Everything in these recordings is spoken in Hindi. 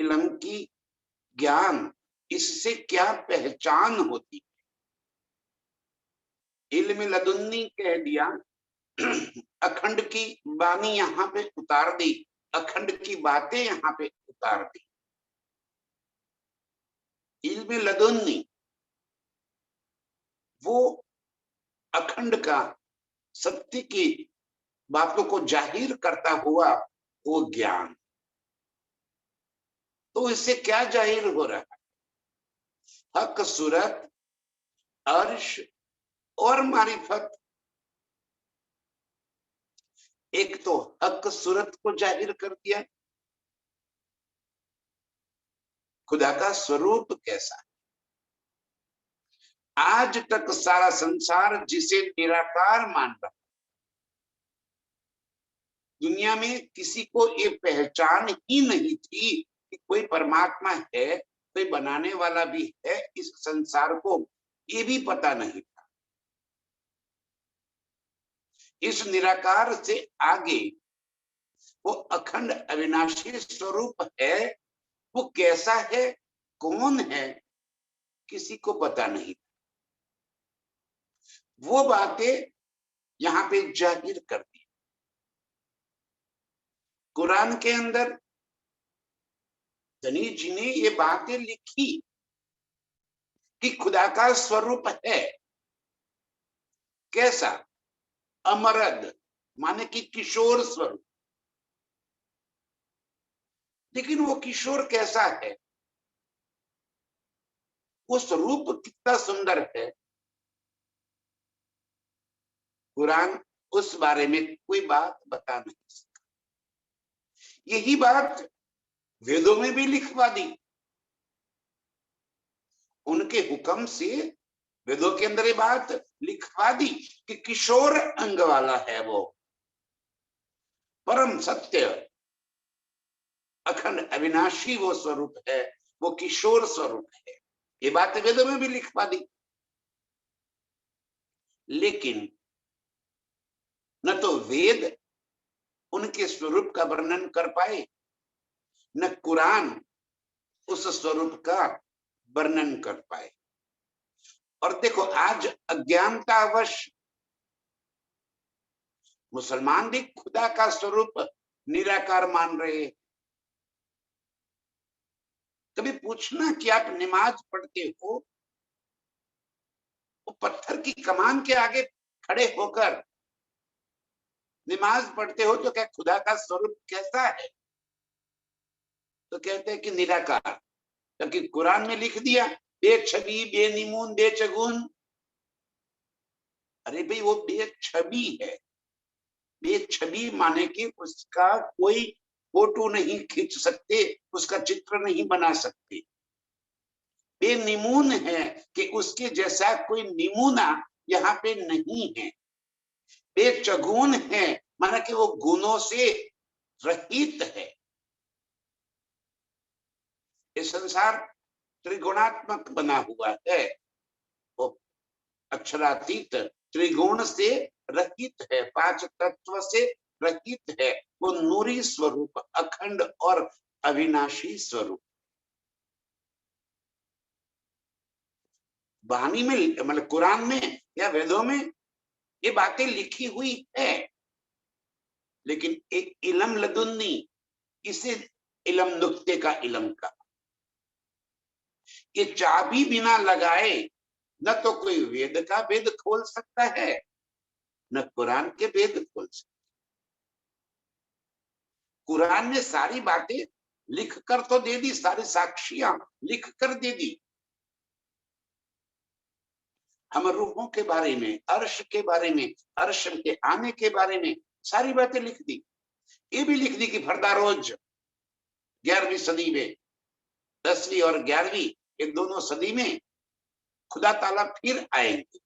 इल्म की ज्ञान, इससे क्या पहचान होती है। इल्म लदुन्नी कह दिया, अखंड की बानी यहाँ पे उतार दी, अखंड की बातें यहाँ पे उतार दी। इल्म लदुन्नी वो अखंड का सत्य की बातों को जाहिर करता हुआ वो ज्ञान। तो इससे क्या जाहिर हो रहा है? हक, सूरत, अर्श और मारिफत। एक तो हक सूरत को जाहिर कर दिया, खुदा का स्वरूप कैसा है। आज तक सारा संसार जिसे निराकार मान रहा, दुनिया में किसी को ये पहचान ही नहीं थी कि कोई परमात्मा है, कोई बनाने वाला भी है इस संसार को, ये भी पता नहीं था। इस निराकार से आगे वो अखंड अविनाशी स्वरूप है, वो कैसा है, कौन है, किसी को पता नहीं। वो बातें यहाँ पे जाहिर कर दी। कुरान के अंदर धनी जी ने ये बातें लिखी कि खुदा का स्वरूप है कैसा, अमरद माने कि किशोर स्वरूप। लेकिन वो किशोर कैसा है, वो स्वरूप कितना सुंदर है, कुरान उस बारे में कोई बात बता नहीं सकता। यही बात वेदों में भी लिखवा दी, उनके हुक्म से वेदों के अंदर ये बात लिखवा दी कि किशोर अंग वाला है वो, परम सत्य अखंड अविनाशी वो स्वरूप है, वो किशोर स्वरूप है। ये बात वेदों में भी लिखवा दी। लेकिन न तो वेद उनके स्वरूप का वर्णन कर पाए, न कुरान उस स्वरूप का वर्णन कर पाए। और देखो आज अज्ञानतावश मुसलमान भी खुदा का स्वरूप निराकार मान रहे। कभी पूछना कि आप नमाज पढ़ते हो, वो पत्थर की कमान के आगे खड़े होकर नमाज पढ़ते हो, तो क्या खुदा का स्वरूप कैसा है? तो कहते हैं कि निराकार, क्योंकि कुरान में लिख दिया बेछबी, बेनिमून, बेचगुन। अरे भाई वो बेछबी है, बेछबी माने कि उसका कोई फोटो नहीं खींच सकते, उसका चित्र नहीं बना सकते। बेनिमून है कि उसके जैसा कोई निमूना यहाँ पे नहीं है। बेचगुन है माना कि वो गुणों से रहित है। ये संसार त्रिगुणात्मक बना हुआ है, वो अक्षरातीत त्रिगुण से रहित है, पांच तत्व से रहित है। वो नूरी स्वरूप, अखंड और अविनाशी स्वरूप। वाणी में मतलब कुरान में या वेदों में ये बातें लिखी हुई है, लेकिन एक इलम लदुन्नी, इसे इलम नुक्ते का इलम का, ये चाबी बिना लगाए न तो कोई वेद का वेद खोल सकता है, न कुरान के वेद खोल सकता। कुरान ने सारी बातें लिख कर तो दे दी, सारी साक्षियां लिख कर दे दी। हम रूहों के बारे में, अर्श के बारे में, अर्श के आने के बारे में सारी बातें लिख दी। ये भी लिख दी कि फरदारोज 11वीं सदी में, 10वीं और 11वीं ये दोनों सदी में खुदा ताला फिर आएंगे,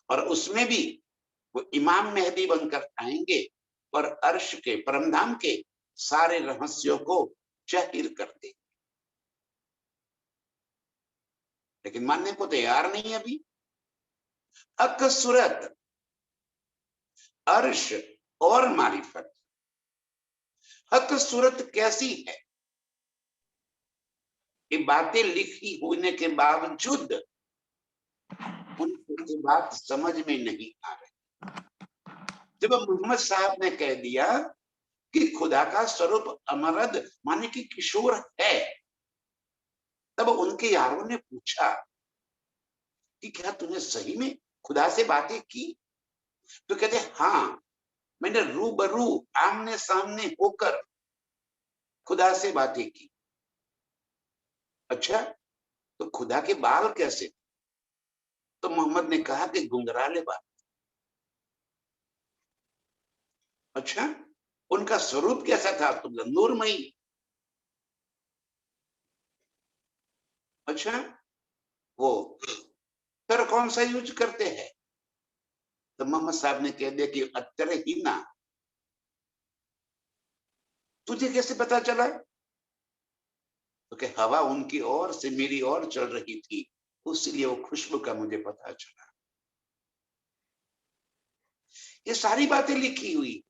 और उसमें भी वो इमाम मेहदी बनकर आएंगे और अर्श के, परमधाम के सारे रहस्यों को जाहिर कर देंगे। लेकिन मानने को तैयार नहीं अभी। हक, सूरत, अर्श और मारिफत, हक सूरत कैसी है, ये बातें लिखी होने के बावजूद उनको ये बात समझ में नहीं आ रही। जब मोहम्मद साहब ने कह दिया कि खुदा का स्वरूप अमरद माने कि किशोर है, तब उनके यारों ने पूछा कि क्या तूने सही में खुदा से बातें की? तो कहते हाँ, मैंने रूबरू आमने सामने होकर खुदा से बातें की। अच्छा, तो खुदा के बाल कैसे? तो मोहम्मद ने कहा कि गुंगराले बाल। अच्छा, उनका स्वरूप कैसा था? तो नूरमयी। अच्छा, वो फिर कौन सा यूज करते हैं? तो मोहम्मद साहब ने कह दिया कि अत्तर ही ना। तुझे कैसे पता चला? तो कि हवा उनकी ओर से मेरी ओर चल रही थी, उसलिए वो खुशबू का मुझे पता चला। ये सारी बातें लिखी हुई।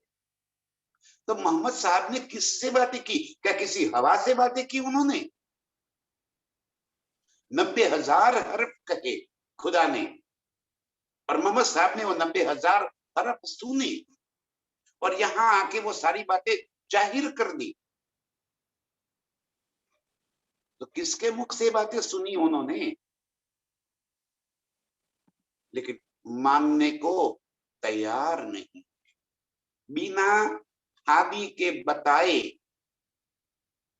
तो मोहम्मद साहब ने किससे बातें की? क्या किसी हवा से बातें की उन्होंने? 90,000 हर्फ कहे खुदा ने, और मोहम्मद साहब ने वो 90,000 हर्फ सुने और यहां आके वो सारी बातें जाहिर कर दी। तो किसके मुख से बातें सुनी उन्होंने? लेकिन मानने को तैयार नहीं। बिना हादी के बताए,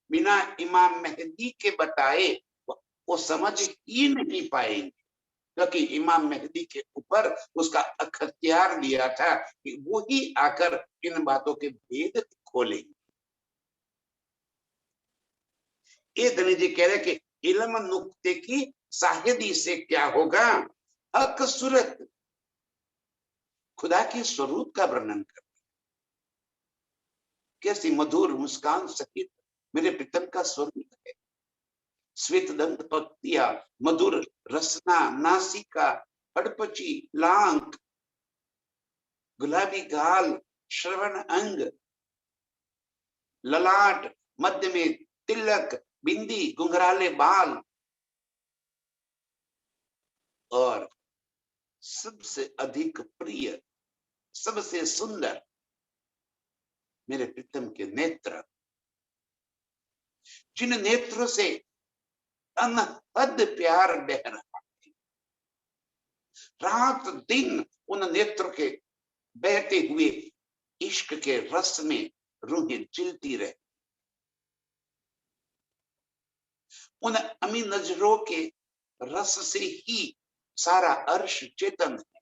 बिना इमाम मेहदी के बताए वो समझ ही नहीं पाएंगे, क्योंकि इमाम मेहदी के ऊपर उसका अख्तियार दिया था कि वो ही आकर इन बातों के भेद खोलेंगे। ये धनी जी कह रहे कि इल्म नुक्ते की साहिदी से क्या होगा? हक सूरत, खुदा के स्वरूप का वर्णन कर, कैसी मधुर मुस्कान सहित मेरे प्रीतम का स्वरूप है। श्वेत दंत पक्तियां, मधुर रसना, नासिका, हड़पची लांक, गुलाबी गाल, श्रवण अंग, ललाट, मध्य में तिलक, बिंदी, घुंघराले बाल, और सबसे अधिक प्रिय, सबसे सुंदर मेरे प्रीतम के नेत्र, जिन नेत्रों से अनहद प्यार बह रहा है। रात दिन उन नेत्रों के बहते हुए इश्क के रस में रूहें चिलती रहे। उन अमी नजरों के रस से ही सारा अर्श चेतन है।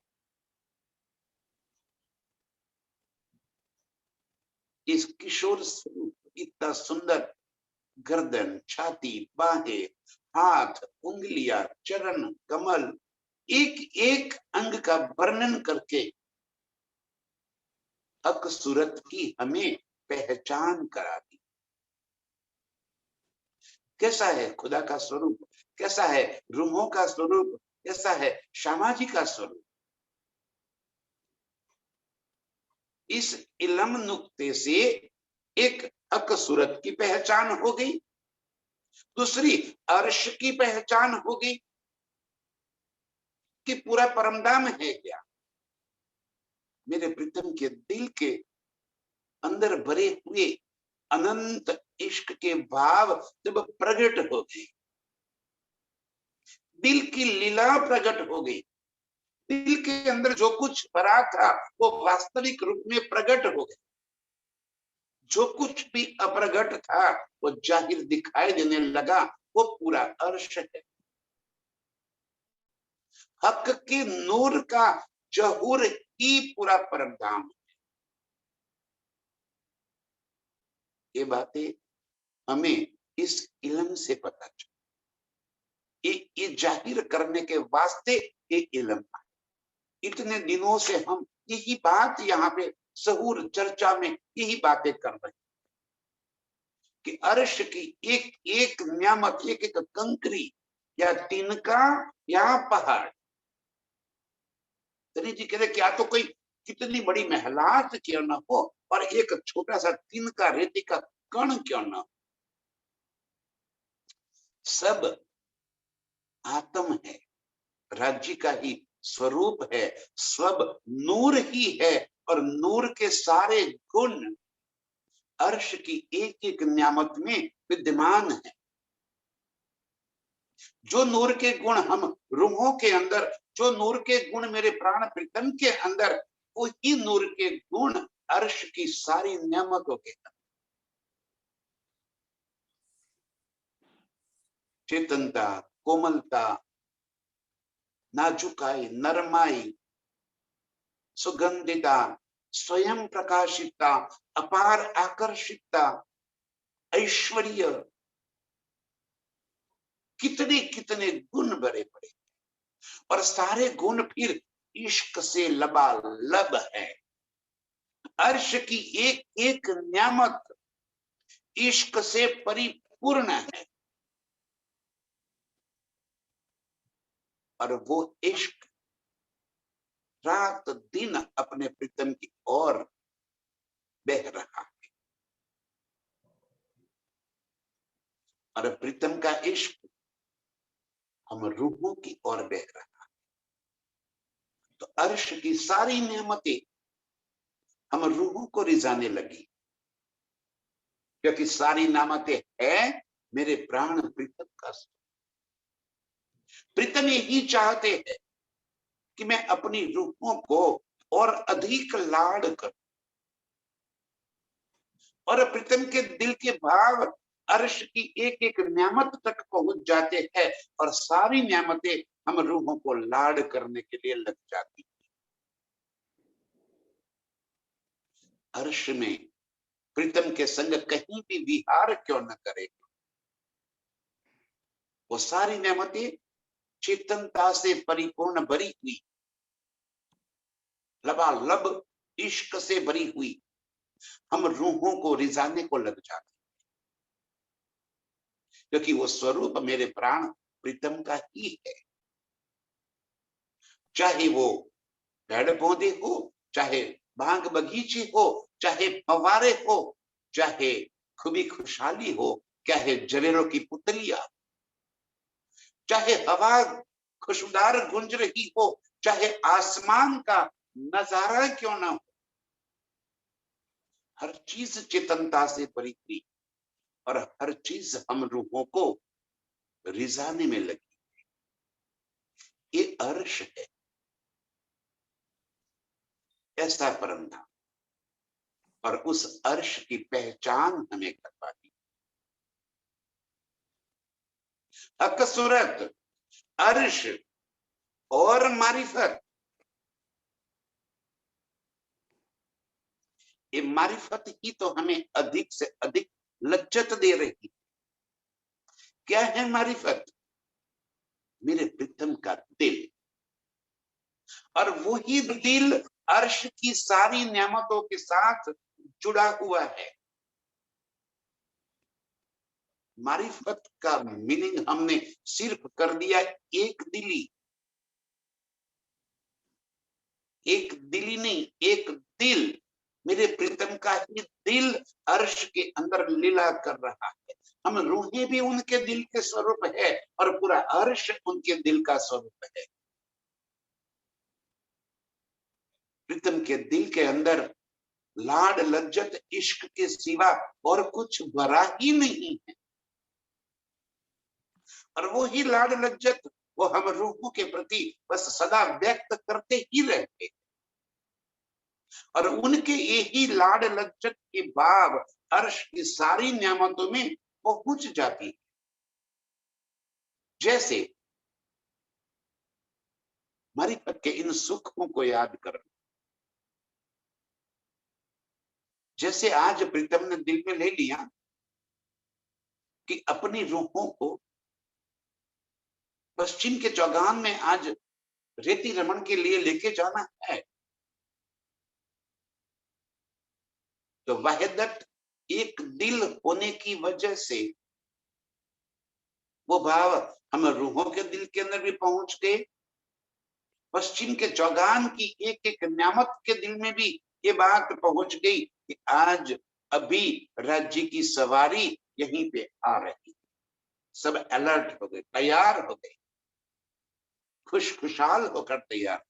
इस किशोर स्वरूप, इतना सुंदर गर्दन, छाती, बाहें, हाथ, उंगलियां, चरण, कमल, एक एक अंग का वर्णन करके हक सूरत की हमें पहचान करा दी। कैसा है खुदा का स्वरूप, कैसा है रूहों का स्वरूप, कैसा है सामाजिक का स्वरूप। इस इल्म नुक्ते से एक हक सूरत की पहचान हो गई, दूसरी अर्श की पहचान हो गई कि पूरा परमधाम है क्या। मेरे प्रीतम के दिल के अंदर भरे हुए अनंत इश्क के भाव जब प्रकट हो गए, दिल की लीला प्रकट हो गई, दिल के अंदर जो कुछ भरा था वो वास्तविक रूप में प्रकट हो गया। जो कुछ भी अप्रगट था वो जाहिर दिखाई देने लगा, वो पूरा अर्श है। हक के नूर का जहूर ही पूरा परमधाम। ये बातें हमें इस इल्म से पता चली। ये जाहिर करने के वास्ते ये इल्म है। इतने दिनों से हम यही बात यहाँ पे सहूर चर्चा में यही बातें कर रहे हैं कि अर्श की एक एक नियामत, एक एक कंकरी या तिनका या पहाड़। तनी जी कह रहे क्या तो कोई कितनी बड़ी महलात क्यों ना हो, और एक छोटा सा तिनका रेती का कण क्यों न, सब आत्म है, राज्य का ही स्वरूप है, सब नूर ही है और नूर के सारे गुण अर्श की एक एक न्यामत में विद्यमान है। जो नूर के गुण हम रूहों के अंदर, जो नूर के गुण मेरे प्राण प्रीतम के अंदर, वही नूर के गुण अर्श की सारी न्यामतों के अंदर। चेतनता, कोमलता, नाजुकाई, नरमाई, सुगंधिता, स्वयं प्रकाशितता, अपार आकर्षितता, ऐश्वर्य, कितने कितने गुण बड़े बड़े, और सारे गुण फिर इश्क से लबालब है। अर्श की एक एक न्यामत इश्क से परिपूर्ण है, और वो इश्क रात दिन अपने प्रीतम की ओर बह रहा है, और प्रीतम का इश्क हम रूहों की ओर बह रहा है। तो अर्श की सारी नेमतें हम रूहों को रिझाने लगी, क्योंकि सारी नामतें है मेरे प्राण प्रीतम का। प्रीतम यही चाहते हैं कि मैं अपनी रूहों को और अधिक लाड़ करूं, और प्रीतम के दिल के भाव अर्श की एक एक न्यामत तक पहुंच जाते हैं, और सारी न्यामतें हम रूहों को लाड़ करने के लिए लग जाती हैं। अर्श में प्रीतम के संग कहीं भी विहार क्यों न करे, वो सारी नेमतें चेतनता से परिपूर्ण भरी हुई, लबालब इश्क से भरी हुई, हम रूहों को रिझाने को लग जाते, क्योंकि वो स्वरूप मेरे प्राण प्रीतम का ही है। चाहे वो पेड़ पौधे हो, चाहे बाग बगीचे हो, चाहे फव्वारे हो, चाहे खुबी खुशहाली हो, चाहे जवेरों की पुतलियां, चाहे हवा खुशबूदार गूंज रही हो, चाहे आसमान का नजारा क्यों ना हो, हर चीज चेतनता से भरी हुई, और हर चीज हम रूहों को रिझाने में लगी। ये अर्श है, ऐसा परम धाम, और उस अर्श की पहचान हमें करवानी। अकसूरत, अर्श और मारिफत, ये मारिफत ही तो हमें अधिक से अधिक लज्जत दे रही। क्या है मारिफत? मेरे प्रीतम का दिल, और वही दिल अर्श की सारी नेमतों के साथ जुड़ा हुआ है। मारिफत का मीनिंग हमने सिर्फ कर दिया एक दिली, एक दिली नहीं, एक दिल। मेरे प्रीतम का ही दिल अर्श के अंदर लीला कर रहा है। हम रूहें भी उनके दिल के स्वरूप है, और पूरा अर्श उनके दिल का स्वरूप है। प्रीतम के दिल के अंदर लाड लज्जत इश्क के सिवा और कुछ भरा ही नहीं है, और वो ही लाड लज्जत वो हम रूहों के प्रति बस सदा व्यक्त करते ही रहते, और उनके यही लाड लज्जत के भाव अर्श की सारी न्यामतों में पहुंच जाती है। जैसे मारिफत के इन सुखों को याद कर, जैसे आज प्रीतम ने दिल में ले लिया कि अपनी रूहों को पश्चिम के चौगान में आज रेती रमन के लिए लेके जाना है, तो वहदत एक दिल होने की वजह से वो भाव हम रूहों के दिल के अंदर भी पहुंच गए, पश्चिम के चौगान की एक एक न्यामत के दिल में भी ये बात पहुंच गई कि आज अभी राज्य की सवारी यहीं पे आ रही, सब अलर्ट हो गए, तैयार हो गए, खुशखुशाल होकर तैयार।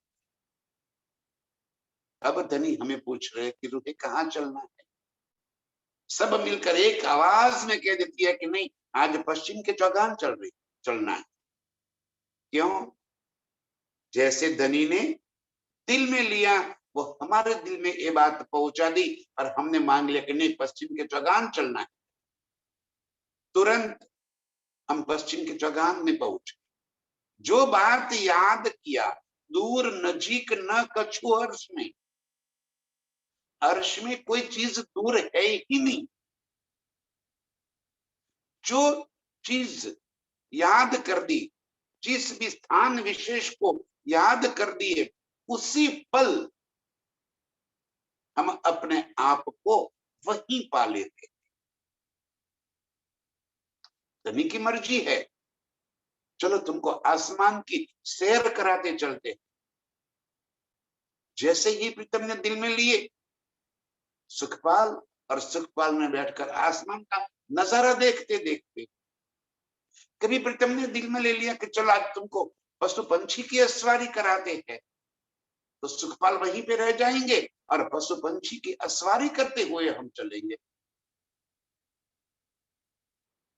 अब धनी हमें पूछ रहे कि रुके कहाँ चलना है। सब मिलकर एक आवाज में कह देती है कि नहीं, आज पश्चिम के चौगान चलना है। क्यों? जैसे धनी ने दिल में लिया, वो हमारे दिल में ये बात पहुंचा दी और हमने मांग लिया कि नहीं, पश्चिम के चौगान चलना है। तुरंत हम पश्चिम के चौगान में पहुंचे। जो बात याद किया, दूर नजीक न कछु अर्श में, अर्श में कोई चीज दूर है ही नहीं। जो चीज याद कर दी, जिस भी स्थान विशेष को याद कर दिए, उसी पल हम अपने आप को वहीं पा लेते। धनी की मर्जी है, चलो तुमको आसमान की सैर कराते चलते। जैसे ही प्रीतम ने दिल में लिए, सुखपाल और सुखपाल में बैठकर आसमान का नजारा देखते देखते, कभी प्रीतम ने दिल में ले लिया कि चलो आज तुमको पशु पंछी की असवारी कराते हैं, तो सुखपाल वहीं पे रह जाएंगे और पशु पंछी की असवारी करते हुए हम चलेंगे।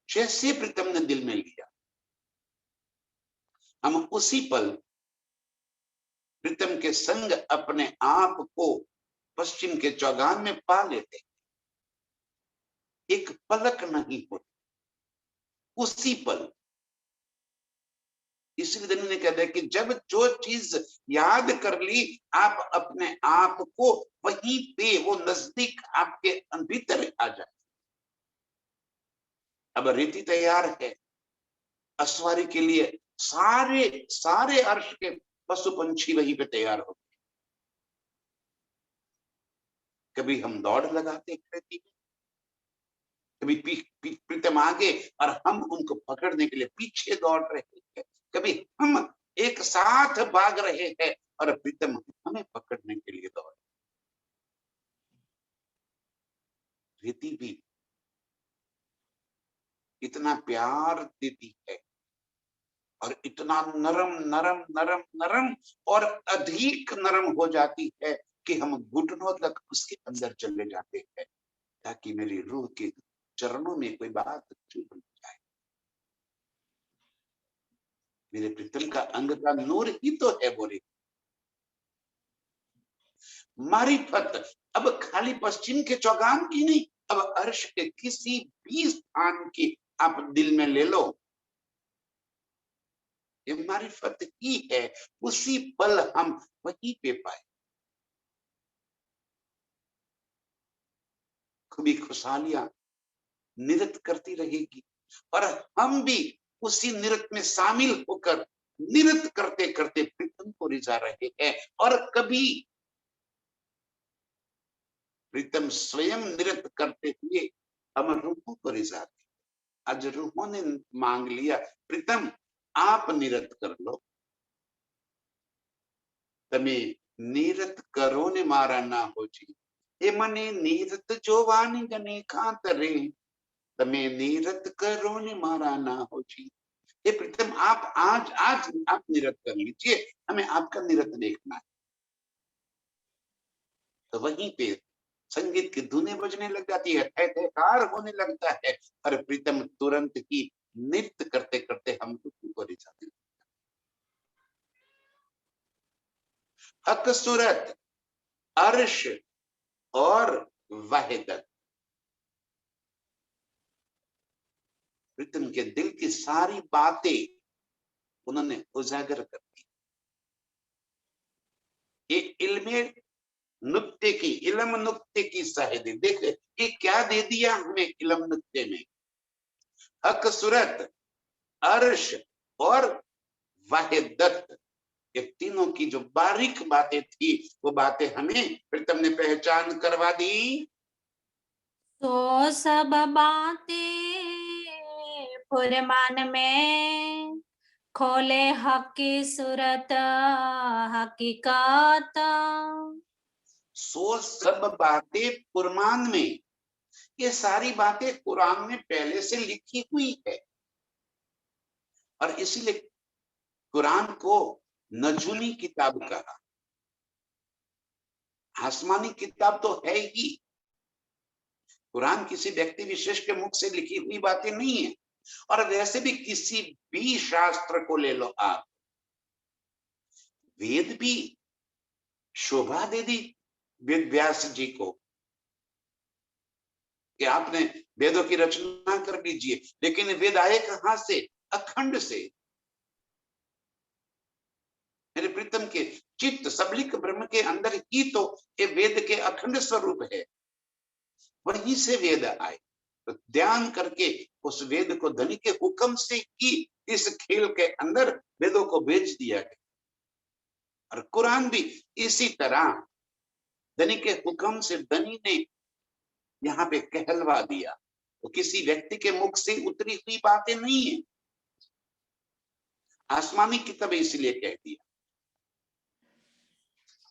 जैसे प्रीतम ने दिल में लिया, हम उसी पल प्रीतम के संग अपने आप को पश्चिम के चौगान में पा लेते। एक पलक नहीं होती, उसी पल। इसलिए धनी ने कह दिया कि जब जो चीज याद कर ली, आप अपने आप को वहीं पे, वो नजदीक आपके भीतर आ जाए। अब रीति तैयार है असवारी के लिए, सारे सारे अर्श के पशु पंछी वहीं पे तैयार हो। कभी हम दौड़ लगाते रहती है, कभी प्रीतम आगे और हम उनको पकड़ने के लिए पीछे दौड़ रहे हैं, कभी हम एक साथ भाग रहे हैं और प्रीतम हमें पकड़ने के लिए दौड़। रीति भी इतना प्यार देती है और इतना नरम नरम नरम नरम और अधिक नरम हो जाती है कि हम घुटनों तक उसके अंदर चले जाते हैं, ताकि मेरी रूह के चरणों में कोई बात चुभ न जाए। मेरे प्रीतम का अंग का नूर ही तो है बोले मारिफत। अब खाली पश्चिम के चौगान की नहीं, अब अर्श के किसी भी स्थान की आप दिल में ले लो, ये मारिफत ही है। उसी पल हम वहीं पे पाए। कभी खुशहालियां निरत करती रहेगी और हम भी उसी निरत में शामिल होकर निरत करते करते प्रीतम को रिझा रहे हैं। और कभी प्रीतम स्वयं निरत करते हुए हम रूहों को रिझाते। आज रूहों ने मांग लिया, प्रीतम आप निरत कर लो। तमे निरत करो ने मारा ना हो जी, ए मने निरत जो वाणी गने खातरे, तमे निरत करो ने मारा ना हो जी। ये प्रीतम आप आज आज आप निरत कर लीजिए, हमें आपका निरत देखना है। तो वहीं पे संगीत की धुनें बजने लग जाती है, ठहकार होने लगता है और प्रीतम तुरंत ही नृत्य करते करते हम को रिझाते। हक सूरत, अर्श और वाहिदत प्रीतम के दिल की सारी बातें उन्होंने उजागर कर दी। ये इल्मे नुक्ते की, इलम नुक्ते की शाहिदी देख, ये क्या दे दिया हमें इलम नुक्ते में। हक सूरत, अर्श और वाहिदत, ये तीनों की जो बारीक बातें थी, वो बातें हमें प्रीतम ने पहचान करवा दी। तो सब बातें फुरमान में खोले हक की सूरत हकीकत, सो सब बातें कुरान में, ये सारी बातें कुरान में पहले से लिखी हुई है। और इसीलिए कुरान को नजूमी किताब कहा। आसमानी किताब तो है ही, कुरान किसी व्यक्ति विशेष के मुख से लिखी हुई बातें नहीं है। और वैसे भी किसी भी शास्त्र को ले लो आप, वेद भी शोभा दे दी वेद व्यास जी को कि आपने वेदों की रचना कर लीजिए, लेकिन वेद आए कहां से? अखंड से। मेरे प्रीतम के चित्त सबलिक ब्रह्म के अंदर ही तो ये वेद के अखंड स्वरूप है, वहीं से वेद आए। तो ध्यान करके उस वेद को धनी के हुक्म से ही इस खेल के अंदर वेदों को भेज दिया गया। और कुरान भी इसी तरह धनी के हुक्म से धनी ने यहाँ पे कहलवा दिया। तो किसी व्यक्ति के मुख से उतरी हुई बातें नहीं है, आसमानी किताब इसलिए कह दिया।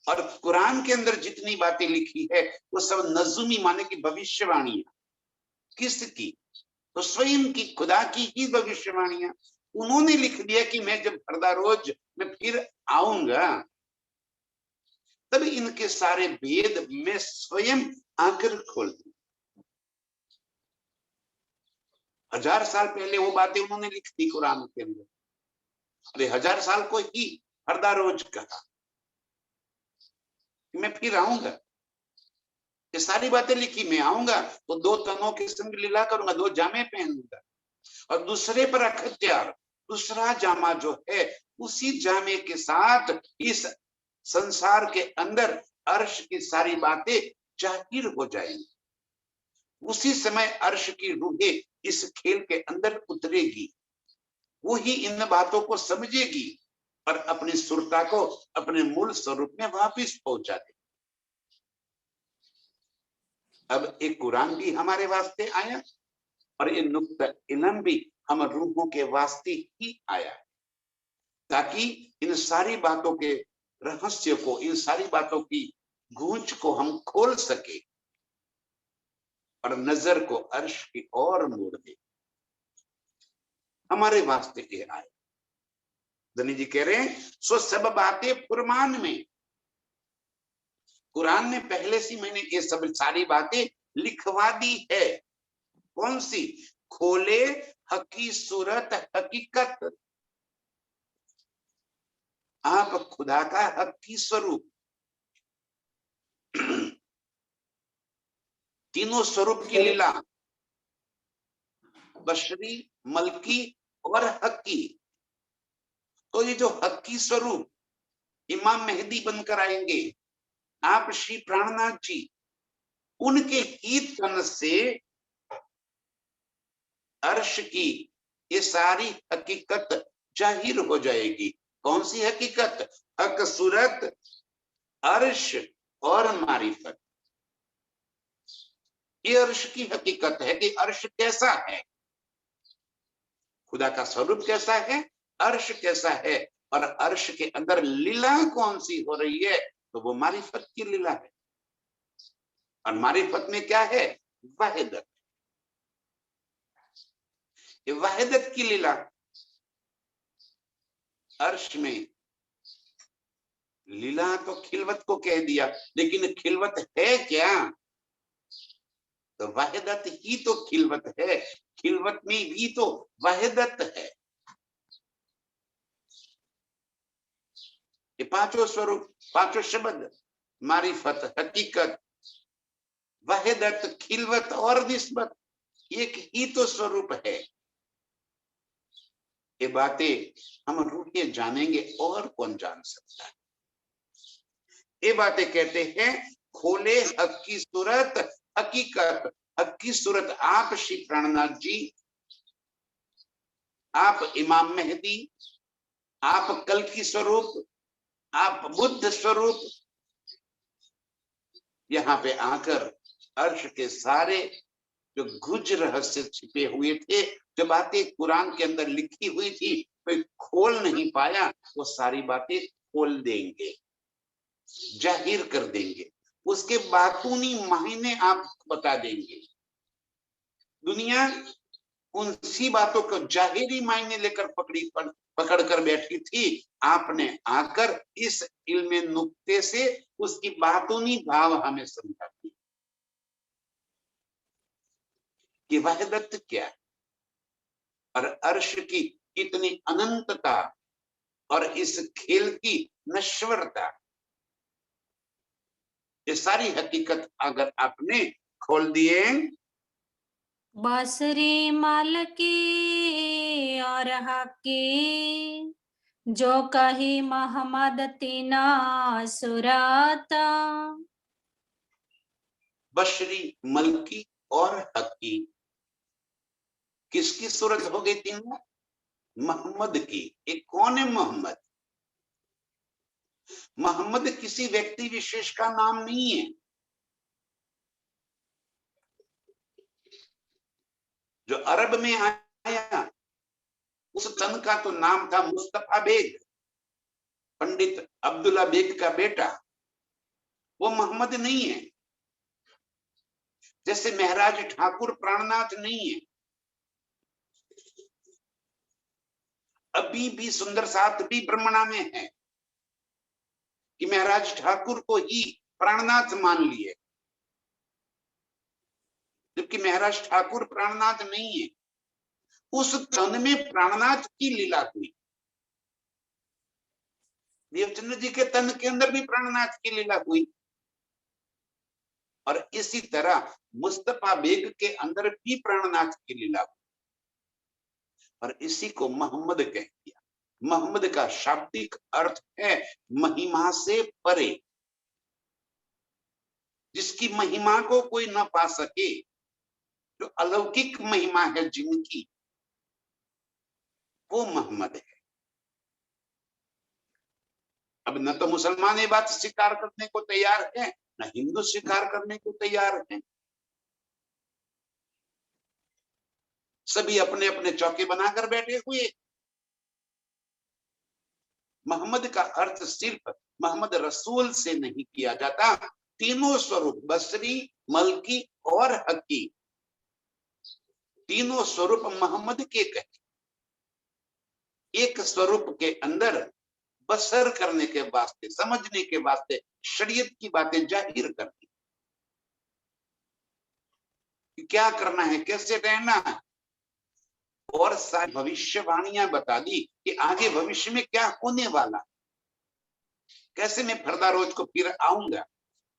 और कुरान के अंदर जितनी बातें लिखी है वो सब नजूमी माने की भविष्यवाणियां। किसकी? तो स्वयं की, खुदा की ही भविष्यवाणियां। उन्होंने लिख दिया कि मैं जब हरदा रोज मैं फिर आऊंगा, तब इनके सारे भेद मैं स्वयं आकर खोल दूं। 1000 साल पहले वो बातें उन्होंने लिख दी कुरान के अंदर। अरे 1000 साल को ही हरदा रोज कहा कि मैं फिर आऊंगा, ये सारी बातें लिखी, मैं आऊंगा तो 2 तनों के संग लीला करूंगा, 2 जामे पहनूंगा और दूसरे पर अख्तियार, दूसरा जामा जो है उसी जामे के साथ इस संसार के अंदर अर्श की सारी बातें जाहिर हो जाएंगी। उसी समय अर्श की रूहें इस खेल के अंदर उतरेगी, वो ही इन बातों को समझेगी और अपनी सुरता को अपने मूल स्वरूप में वापिस पहुंचा दे। अब एक कुरान भी हमारे वास्ते आया और ये नुक्ता इल्म भी हम रूहों के वास्ते ही आया है, ताकि इन सारी बातों के रहस्य को, इन सारी बातों की गूंज को हम खोल सके और नजर को अर्श की ओर मोड़ दे। हमारे वास्ते ये आए। धनी जी कह रहे हैं सो सब बातें कुरान में, कुरान ने पहले से मैंने ये सब सारी बातें लिखवा दी है। कौन सी? खोले हकी सूरत हकीकत, आप खुदा का हकी स्वरूप, तीनों स्वरूप की लीला, बशरी, मलकी और हकी। तो ये जो हकी स्वरूप इमाम मेहदी बनकर आएंगे, आप श्री प्राणनाथ जी, उनके ही तन से अर्श की ये सारी हकीकत जाहिर हो जाएगी। कौन सी हकीकत? हक, सूरत, अर्श और मारिफत। ये अर्श की हकीकत है कि अर्श कैसा है, खुदा का स्वरूप कैसा है, अर्श कैसा है, और अर्श के अंदर लीला कौन सी हो रही है, तो वो मारिफत की लीला है। और मारिफत में क्या है? वाहिदत। ये वाहिदत की लीला। अर्श में लीला तो खिलवत को कह दिया, लेकिन खिलवत है क्या? तो वाहिदत ही तो खिलवत है, खिलवत में भी तो वाहिदत है। ये पांचों स्वरूप, पांचों शब्द, मारिफत, हकीकत, वाहिदत, खिलवत और निस्बत, एक ही तो स्वरूप है। ये बातें हम रूठे जानेंगे और कौन जान सकता है। ये बातें कहते हैं खोले हक की सूरत हकीकत। हक की सूरत आप श्री प्राणनाथ जी, आप इमाम मेहदी, आप कल की स्वरूप, आप बुद्ध स्वरूप, यहाँ पे आकर अर्श के सारे जो गुज रहस्य छिपे हुए थे, जो बातें कुरान के अंदर लिखी हुई थी कोई खोल नहीं पाया, वो सारी बातें खोल देंगे, जाहिर कर देंगे। उसके बातूनी मायने आप बता देंगे। दुनिया उन सी बातों को जाहिरी मायने लेकर पकड़ कर बैठी थी। आपने आकर इस इल्मे नुक्ते से उसकी बातूनी भाव हमें समझा दी कि वहदत क्या है और अर्श की इतनी अनंतता और इस खेल की नश्वरता, ये सारी हकीकत अगर आपने खोल दिए। बसरी मल की और हकी, जो कही मोहम्मद तीना सूरत। बशरी, मलकी और हकी, किसकी सूरत हो गई तीनों? मोहम्मद की। एक कौन है मोहम्मद? मोहम्मद किसी व्यक्ति विशेष का नाम नहीं है। जो अरब में आया उस तन का तो नाम था मुस्तफा बेग, पंडित अब्दुल्ला बेग का बेटा। वो मोहम्मद नहीं है। जैसे महराज ठाकुर प्राणनाथ नहीं है। अभी भी सुंदर साथ भी ब्रह्मणा में है कि महराज ठाकुर को ही प्राणनाथ मान लिए, जबकि महराज ठाकुर प्राणनाथ नहीं है। उस तन में प्राणनाथ की लीला हुई। देवचंद्र जी के तन के अंदर भी प्राणनाथ की लीला हुई। और इसी तरह मुस्तफा बेग के अंदर भी प्राणनाथ की लीला हुई। और इसी को मोहम्मद कह दिया। मोहम्मद का शाब्दिक अर्थ है महिमा से परे, जिसकी महिमा को कोई न पा सके, जो अलौकिक महिमा है जिनकी, वो मोहम्मद है। अब न तो मुसलमान ये बात स्वीकार करने को तैयार है, न हिंदू स्वीकार करने को तैयार है। सभी अपने अपने चौके बनाकर बैठे हुए। मोहम्मद का अर्थ सिर्फ मोहम्मद रसूल से नहीं किया जाता। तीनों स्वरूप बसरी, मलकी और हकी, तीनों स्वरूप मोहम्मद के कहे। एक स्वरूप के अंदर बसर करने के वास्ते, समझने के वास्ते शरीयत की बातें जाहिर कर दी कि क्या करना है, कैसे रहना है, और सारी भविष्यवाणियां बता दी कि आगे भविष्य में क्या होने वाला, कैसे मैं फरदा रोज को फिर आऊंगा,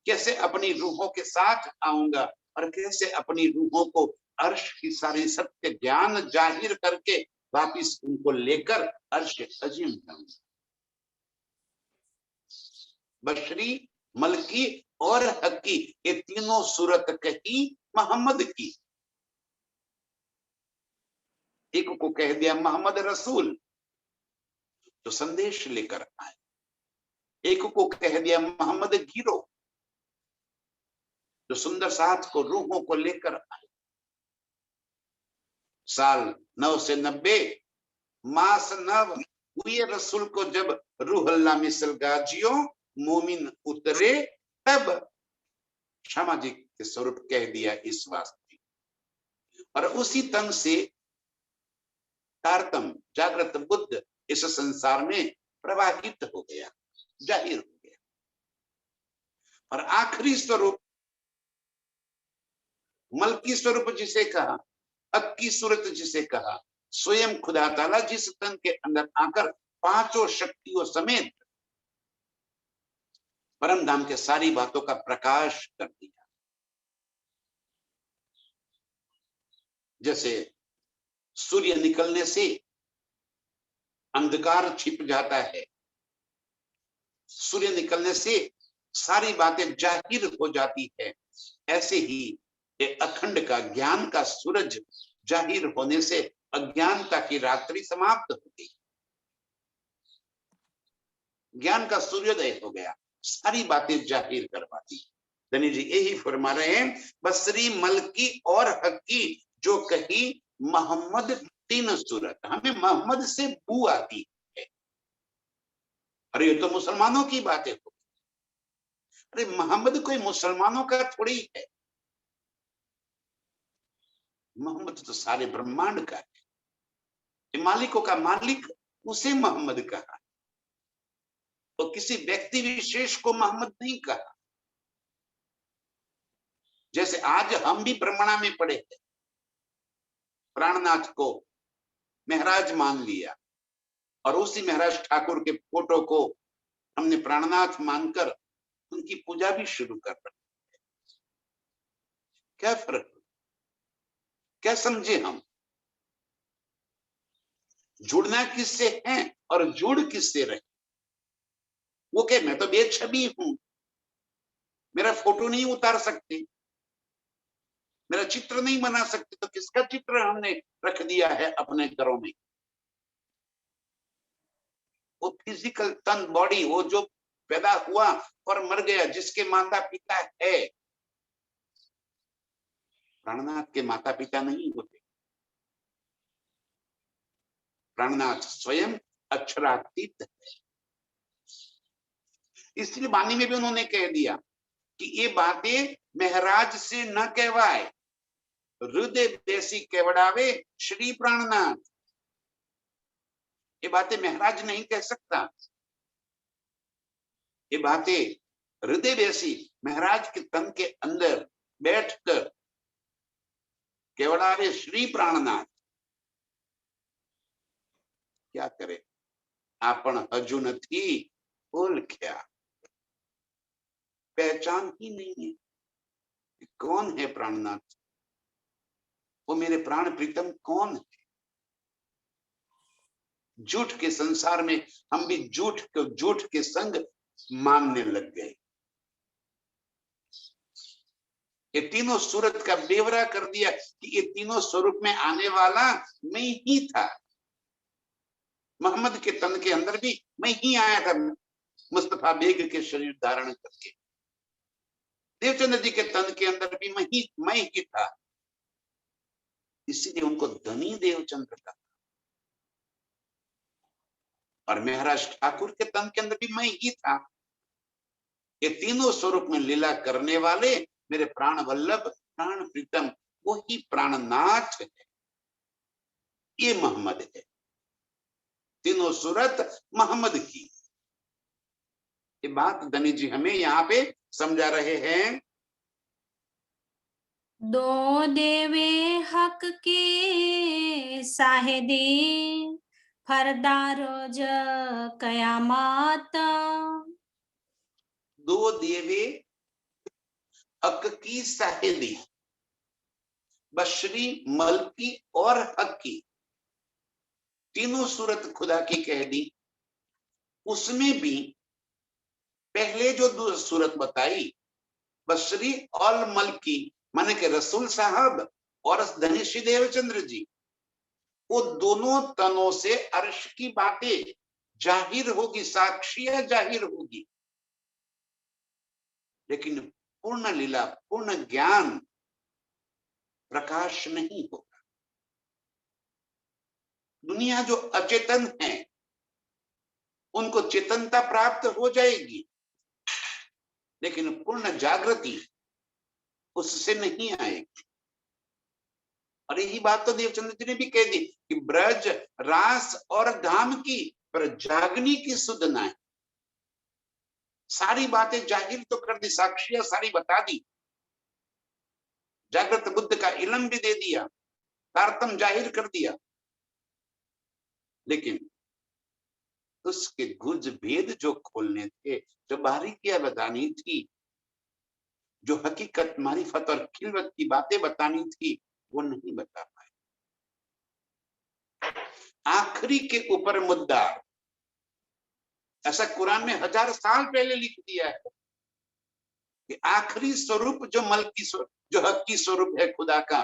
कैसे अपनी रूहों के साथ आऊंगा, और कैसे अपनी रूहों को अर्श की सारी सत्य ज्ञान जाहिर करके वापिस उनको लेकर अर्श अजीम जाऊंगा। बशरी, मलकी और हकी, ये तीनों सूरत कही मोहम्मद की। एक को कह दिया मोहम्मद रसूल, तो संदेश लेकर आए। एक को कह दिया मोहम्मद गिरो, जो सुंदर साथ को, रूहों को लेकर आए। साल 9 से 90 मास नव हुए रसूल को, जब रूह अल्लाह मिसल गाजियो मोमिन उतरे, तब क्षमा जी के स्वरूप कह दिया इस वास्ते। और उसी तन से तारतम जागृत बुद्ध इस संसार में प्रवाहित हो गया, जाहिर हो गया। और आखिरी स्वरूप मलकी स्वरूप जिसे कहा, हक्की सूरत जिसे कहा, स्वयं खुदा ताला जिस तन के अंदर आकर पांचों शक्तियों समेत परम धाम के सारी बातों का प्रकाश कर दिया। जैसे सूर्य निकलने से अंधकार छिप जाता है, सूर्य निकलने से सारी बातें जाहिर हो जाती है, ऐसे ही ये अखंड का ज्ञान का सूरज जाहिर होने से अज्ञानता की रात्रि समाप्त हो गई, ज्ञान का सूर्योदय हो गया, सारी बातें जाहिर करवा दी। धनी जी यही फरमा रहे हैं, बसरी, मलकी और हकी, जो कही मोहम्मद तीन सूरत। हमें मोहम्मद से बू आती है। अरे ये तो मुसलमानों की बातें हो, अरे मोहम्मद कोई मुसलमानों का थोड़ी है, मोहम्मद तो सारे ब्रह्मांड का है। मालिकों का मालिक उसे मोहम्मद कहा, तो किसी व्यक्ति विशेष को मोहम्मद नहीं कहा। जैसे आज हम भी ब्रह्मणा में पड़े थे, प्राणनाथ को महराज मान लिया और उसी महराज ठाकुर के फोटो को हमने प्राणनाथ मानकर उनकी पूजा भी शुरू कर दी। क्या फर्क, क्या समझे हम? जुड़ना किससे है और जुड़ किससे रहे? वो कहे मैं तो बेछबी हूं, मेरा फोटो नहीं उतार सकते, मेरा चित्र नहीं बना सकते, तो किसका चित्र हमने रख दिया है अपने घरों में? वो फिजिकल तन, बॉडी, वो जो पैदा हुआ और मर गया, जिसके माता पिता है, प्राणनाथ के माता पिता नहीं होते। प्राणनाथ स्वयं अक्षरातीत है। इसलिए वाणी में भी उन्होंने कह दिया कि ये बातें महराज से न कहवाए, हृदय देसी केवड़ावे श्री प्राणनाथ। ये बातें महराज नहीं कह सकता, ये बातें हृदय देसी महराज के तन के अंदर बैठकर केवड़ावे श्री प्राणनाथ। क्या करे, आपण हजू नथी ओळख्या, पहचान ही नहीं है। कौन है प्राणनाथ? वो मेरे प्राण प्रीतम कौन है? झूठ के संसार में हम भी झूठ के संग मानने लग गए। ये तीनों सूरत का बेवरा कर दिया कि ये तीनों स्वरूप में आने वाला मैं ही था। मोहम्मद के तन के अंदर भी मैं ही आया था, मुस्तफा बेग के शरीर धारण करके। देवचंद्र जी के तन के अंदर भी मैं ही था, इसीलिए उनको धनी देवचंद्र का। और महराज ठाकुर के तन के अंदर भी मैं ही था। ये तीनों स्वरूप में लीला करने वाले मेरे प्राण वल्लभ, प्राण प्रीतम, वो ही प्राणनाथ है, ये मोहम्मद है। तीनों सूरत मोहम्मद की। ये बात धनी जी हमें यहाँ पे समझा रहे हैं। दो देवे हक के साहेदी, फरदा रोज कयामत। दो देवे हक की साहेदी, बशरी, मलकी और हक की, तीनों सूरत खुदा की कह दी। उसमें भी पहले जो दो सूरत बताई, बशरी और मलकी, माने के रसूल साहब और धनीश्री देवचंद्र जी, वो दोनों तनों से अर्श की बातें जाहिर होगी, साक्षियां जाहिर होगी, लेकिन पूर्ण लीला, पूर्ण ज्ञान, प्रकाश नहीं होगा। दुनिया जो अचेतन है उनको चेतनता प्राप्त हो जाएगी, लेकिन पूर्ण जागृति उससे नहीं आएगी। और यही बात तो देवचंद्र जी ने भी कह दी कि ब्रज रास और धाम की, पर जागनी की सुध ना है। सारी बातें जाहिर तो कर दी, साक्षियां सारी बता दी, जागृत बुद्ध का इलम भी दे दिया, तारतम जाहिर कर दिया, लेकिन उसके गुज भेद जो खोलने थे, जो बारीकियां बतानी थी, जो हकीकत, मारिफत और खिलवत की बातें बतानी थी, वो नहीं बता पाए। आखिरी के ऊपर मुद्दा, ऐसा कुरान में 1000 साल पहले लिख दिया है कि आखिरी स्वरूप जो मलकी स्वरूप, जो हकी स्वरूप है खुदा का,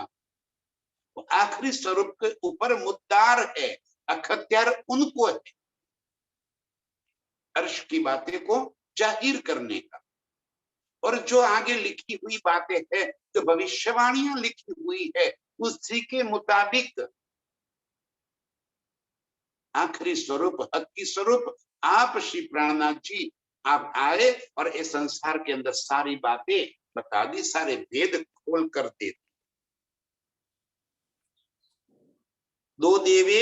वो आखिरी स्वरूप के ऊपर मुद्दार है, अखत्यार उनको है अर्श की बातें को जाहिर करने का। और जो आगे लिखी हुई बातें हैं, जो भविष्यवाणियां लिखी हुई है, उसी के मुताबिक आखिरी स्वरूप, हकी स्वरूप आप श्री प्राणनाथ जी आप आए और इस संसार के अंदर सारी बातें बता दी, सारे भेद खोल कर दे दी। दो देवे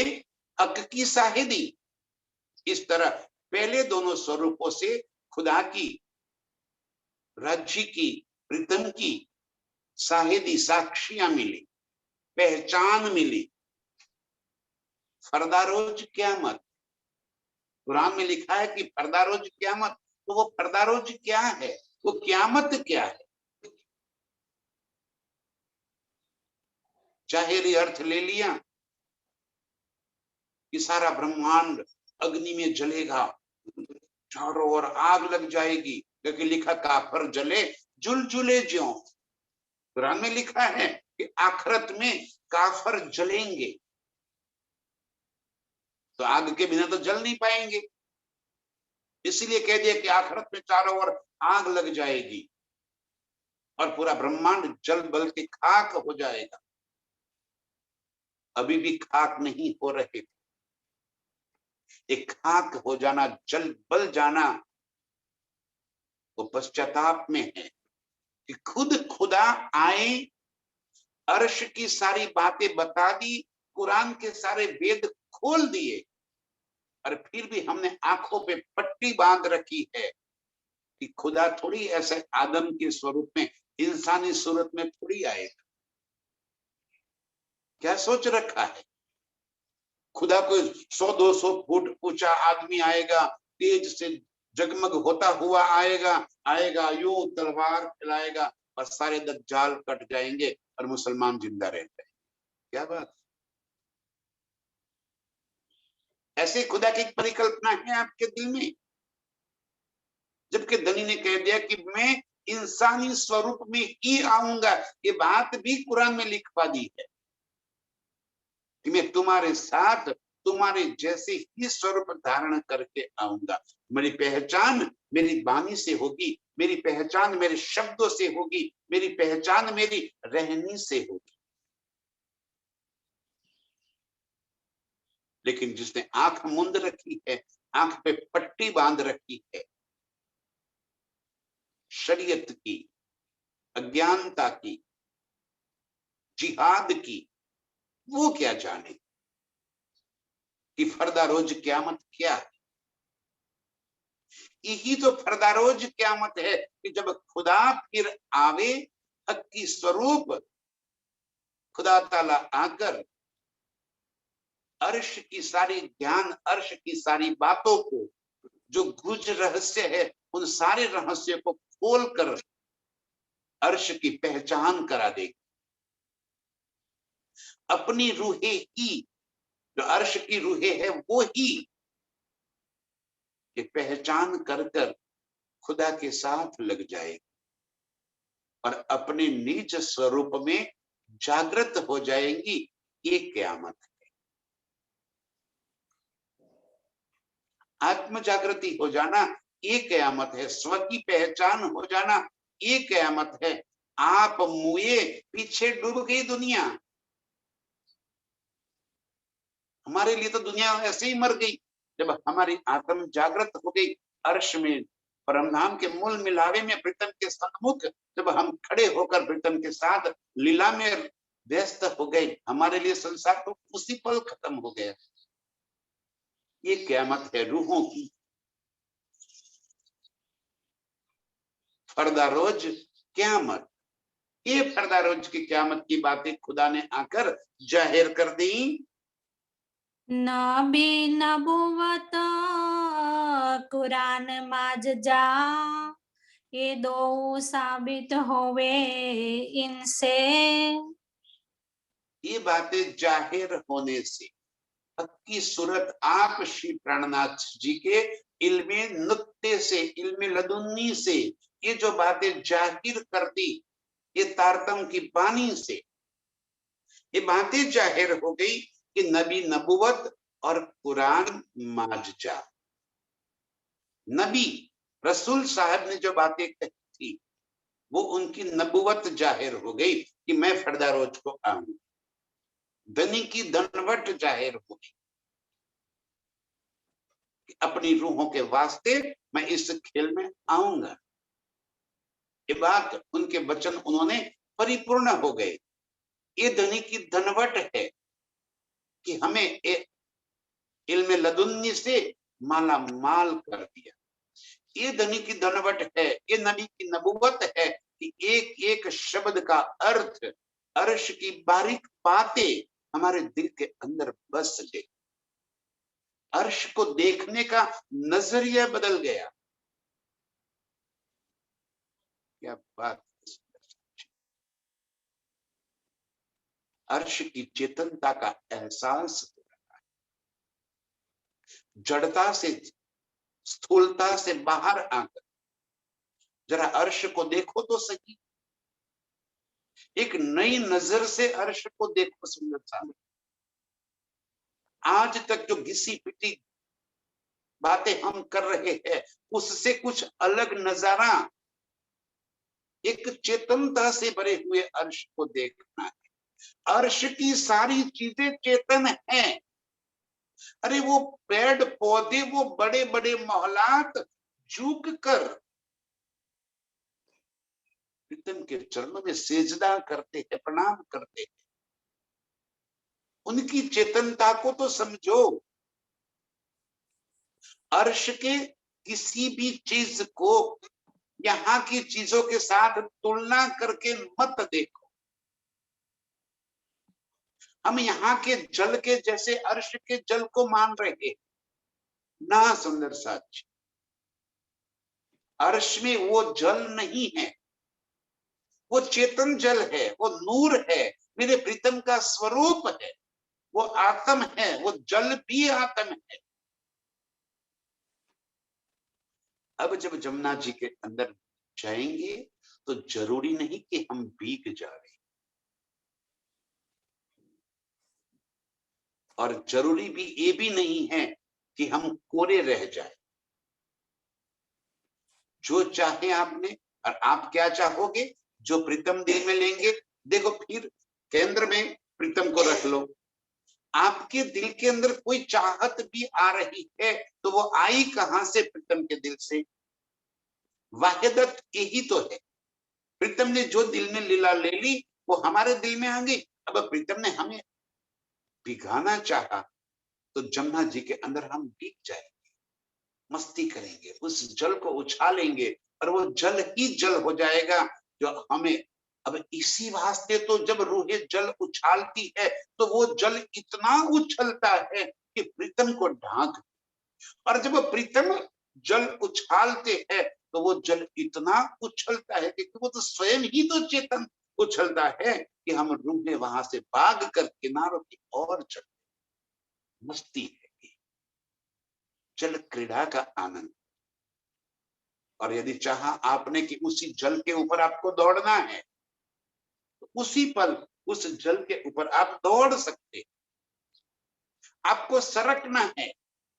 हक की साहिदी, इस तरह पहले दोनों स्वरूपों से खुदा की, राज्य की, प्रीतम की साहिदी, साक्षियां मिली, पहचान मिली। फरदारोज क्यामत, कुरान में लिखा है कि फरदारोज क्यामत, तो वो फरदारोज क्या है, वो क्यामत क्या है? जाहिरी अर्थ ले लिया कि सारा ब्रह्मांड अग्नि में जलेगा, चारों ओर आग लग जाएगी, क्योंकि लिखा काफर जले जुलजुले ज्यों। कुरान में लिखा है कि आखिरत में काफर जलेंगे, तो आग के बिना तो जल नहीं पाएंगे, इसलिए कह दिया कि आखिरत में चारों ओर आग लग जाएगी और पूरा ब्रह्मांड जल बल के खाक हो जाएगा। अभी भी खाक नहीं हो रहे, एक खाक हो जाना, जल बल जाना, वो पश्चाताप में है कि खुद खुदा आए, अर्श की सारी बातें बता दी, कुरान के सारे वेद खोल दिए, और फिर भी हमने आंखों पे पट्टी बांध रखी है कि खुदा थोड़ी ऐसे आदम के स्वरूप में, इंसानी सूरत में थोड़ी आएगा। क्या सोच रखा है? खुदा को 100-200 फुट ऊंचा आदमी आएगा, तेज से जगमग होता हुआ आएगा, आएगा यूं तलवार फैलाएगा और सारे दज्जाल कट जाएंगे और मुसलमान जिंदा रह जाएंगे। क्या बात, ऐसे खुदा की परिकल्पना है आपके दिल में? जबकि धनी ने कह दिया कि मैं इंसानी स्वरूप में ही आऊंगा, ये बात भी कुरान में लिखवा दी है कि मैं तुम्हारे साथ तुम्हारे जैसे ही स्वरूप धारण करके आऊंगा। मेरी पहचान मेरी वाणी से होगी, मेरी पहचान मेरे शब्दों से होगी, मेरी पहचान मेरी रहनी से होगी। लेकिन जिसने आंख मूंद रखी है, आंख पे पट्टी बांध रखी है, शरीयत की, अज्ञानता की, जिहाद की, वो क्या जाने कि फरदारोज क्यामत क्या है। यही तो फरदारोज क्यामत है कि जब खुदा फिर आवे, हक की स्वरूप खुदा ताला आकर अर्श की सारी ज्ञान, अर्श की सारी बातों को, जो गुज रहस्य है, उन सारे रहस्य को खोल कर अर्श की पहचान करा देगी। अपनी रूहे ही, जो अर्श की रूहे है, वो ही ये पहचान कर कर खुदा के साथ लग जाएगी और अपने निज स्वरूप में जागृत हो जाएंगी। ये क्यामत है। आत्म जागृति हो जाना ये क्यामत है। स्व की पहचान हो जाना ये क्यामत है। आप मुए, पीछे डूब गई दुनिया। हमारे लिए तो दुनिया ऐसे ही मर गई। जब हमारी आत्म जागृत हो गई, अर्श में परमधाम के मूल मिलावे में प्रीतम के सन्मुख जब हम खड़े होकर प्रीतम के साथ लीला में व्यस्त हो गए, हमारे लिए संसार तो उसी पल खत्म हो गया। ये क्यामत है रूहों की। फरदारोज क्यामत, ये फरदारोज की क्यामत की बातें खुदा ने आकर जाहिर कर दी। नबी नबुवत कुरान माज जा, ये दो साबित होवे इनसे। ये बातें जाहिर होने से, की सूरत आप श्री प्राणनाथ जी के इल्मे नुक्ते से, इल्मे लदुन्नी से ये जो बातें जाहिर करती, ये तारतम की बानी से ये बातें जाहिर हो गई कि नबी नबुवत और कुरान माजजा। नबी रसूल साहब ने जो बातें कही थी, वो उनकी नबुवत जाहिर हो गई कि मैं फरदारोज को आऊं। धनी की धनवट जाहिर हो गई, अपनी रूहों के वास्ते मैं इस खेल में आऊंगा। ये बात, उनके वचन उन्होंने परिपूर्ण हो गए। ये धनी की धनवट है कि हमें इल्म लदुन्नी से माला माल कर दिया। ये धनी की धनवट है, ये नबी की नबूवत है कि एक एक शब्द का अर्थ, अर्श की बारीक बातें हमारे दिल के अंदर बस गई। अर्श को देखने का नजरिया बदल गया। क्या बात! अर्श की चेतनता का एहसास हो रहा है। जड़ता से, स्थूलता से बाहर आकर जरा अर्श को देखो तो सही। एक नई नजर से अर्श को देखो सुंदर साहब। आज तक जो घिसी पिटी बातें हम कर रहे हैं, उससे कुछ अलग नजारा, एक चेतनता से भरे हुए अर्श को देखना है। अर्श की सारी चीजें चेतन हैं। अरे वो पेड़ पौधे, वो बड़े बड़े मोहलात झुक कर प्रीतम के चरणों में सेजदा करते हैं, प्रणाम करते हैं। उनकी चेतनता को तो समझो। अर्श के किसी भी चीज को यहाँ की चीजों के साथ तुलना करके मत देखो। हम यहाँ के जल के जैसे अर्श के जल को मान रहे हैं ना सुंदर साथी। अर्श में वो जल नहीं है, वो चेतन जल है, वो नूर है, मेरे प्रीतम का स्वरूप है, वो आत्म है, वो जल भी आत्म है। अब जब जमुना जी के अंदर जाएंगे तो जरूरी नहीं कि हम भीग जाए, और जरूरी भी ये भी नहीं है कि हम कोरे रह जाए। जो चाहे आपने, और आप क्या चाहोगे, जो प्रीतम दिल में लेंगे। देखो, फिर केंद्र में प्रीतम को रख लो। आपके दिल के अंदर कोई चाहत भी आ रही है तो वो आई कहां से? प्रीतम के दिल से। वाहिदत यही तो है। प्रीतम ने जो दिल में लीला ले ली वो हमारे दिल में आ गई। अब प्रीतम ने हमें भिगाना चाहा तो जमुना जी के अंदर हम भीग जाएंगे, मस्ती करेंगे, उस जल को उछालेंगे और वो जल ही जल हो जाएगा जो हमें। अब इसी वास्ते तो जब रूहे जल उछालती है तो वो जल इतना उछलता है कि प्रीतम को ढांक, और जब प्रीतम जल उछालते हैं तो वो जल इतना उछलता है कि वो तो स्वयं ही तो चेतन उछलता है कि हम रूहे वहां से भाग कर किनारों की ओर चलते। मस्ती है, जल क्रीड़ा का आनंद। और यदि चाहा आपने कि उसी जल के ऊपर आपको दौड़ना है तो उसी पल उस जल के ऊपर आप दौड़ सकते। आपको सरकना है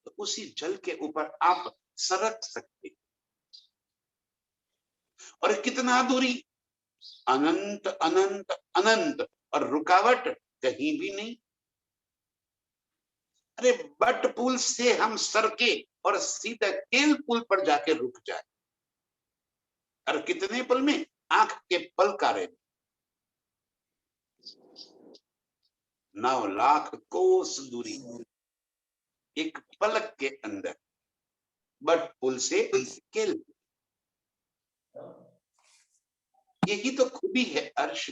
तो उसी जल के ऊपर आप सरक सकते। और कितना दूरी, अनंत अनंत अनंत, और रुकावट कहीं भी नहीं। अरे बट पुल से हम सरके और सीधा केल पुल पर जाके रुक जाए, और कितने पल में? आंख के पल कारे 9 लाख कोस दूरी, एक पलक के अंदर बट पुल से केल। यही तो खूबी है अर्श,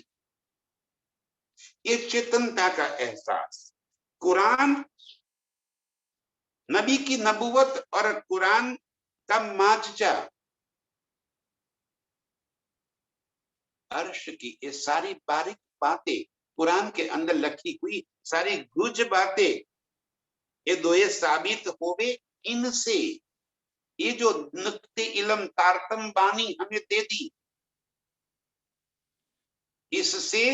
ये चेतनता का एहसास। कुरान, नबी की नबूवत और कुरान का माजजा, अर्श की ये सारी बारीक बातें, कुरान के अंदर लिखी हुई सारी गुज बातें, ये दो ये साबित होवे इनसे। ये जो नुक्ते इलम तारतम बानी हमें दे दी, इससे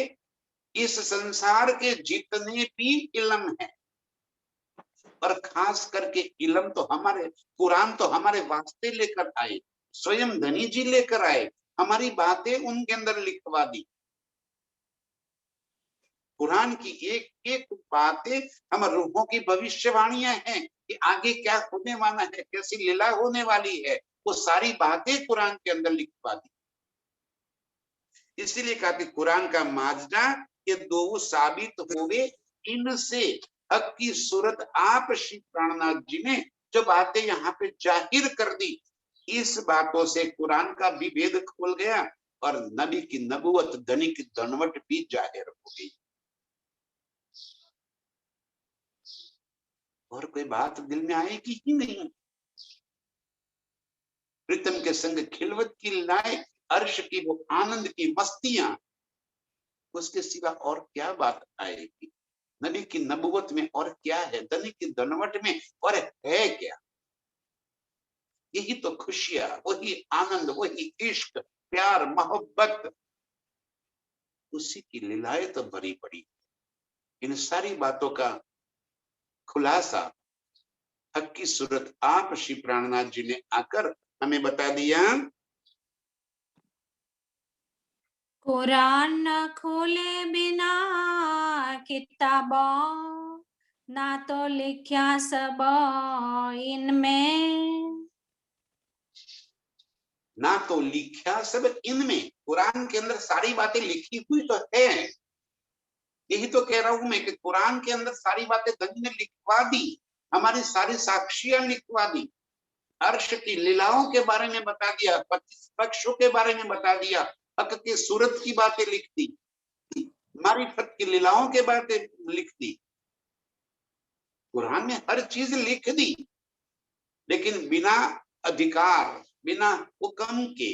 इस संसार के जितने भी इलम है, और खास करके इलम तो हमारे, कुरान तो हमारे वास्ते लेकर आए, स्वयं धनी जी लेकर आए, हमारी बातें उनके अंदर लिखवा दी। कुरान की एक एक बातें हम रूहों की भविष्यवाणियां हैं कि आगे क्या होने वाला है, कैसी लीला होने वाली है। वो सारी बातें कुरान के अंदर लिखवा दी। इसीलिए कहा कि कुरान का माजना ये दो साबित हुए इनसे। हक की सूरत आप श्री प्राणनाथ जी ने जो बातें यहाँ पे जाहिर कर दी, इस बातों से कुरान का भी भेद खुल गया और नबी की नबूवत, धनी की धनवट भी जाहिर हो गई। और कोई बात दिल में आएगी ही नहीं। प्रीतम के संग खिलवत की लाए, अर्श की वो आनंद की मस्तियां, उसके सिवा और क्या बात आएगी। नबी की नबूवत में और क्या है, धनी की धनवट में और है क्या। यही तो खुशियां, वही आनंद, वही इश्क, प्यार, मोहब्बत, उसी की लीलाएं तो भरी पड़ी। इन सारी बातों का खुलासा हक की सूरत आप श्री प्राणनाथ जी ने आकर हमें बता दिया। कुरान न खोले बिना किताबों, ना तो लिखा सब इनमें। ना तो लिखा सब इनमें, कुरान के अंदर सारी बातें लिखी हुई तो है। यही तो कह रहा हूं मैं कि कुरान के अंदर सारी बातें धनी ने लिखवा दी, हमारी सारी साक्षियां लिखवा दी। अर्श की लीलाओं के बारे में बता दिया, 25 पक्षों के बारे में बता दिया, हक की सूरत की बातें लिख दी, मारिफत की लीलाओं के बातें लिख दी। कुरान में हर चीज लिख दी, लेकिन बिना अधिकार, बिना हुक्म के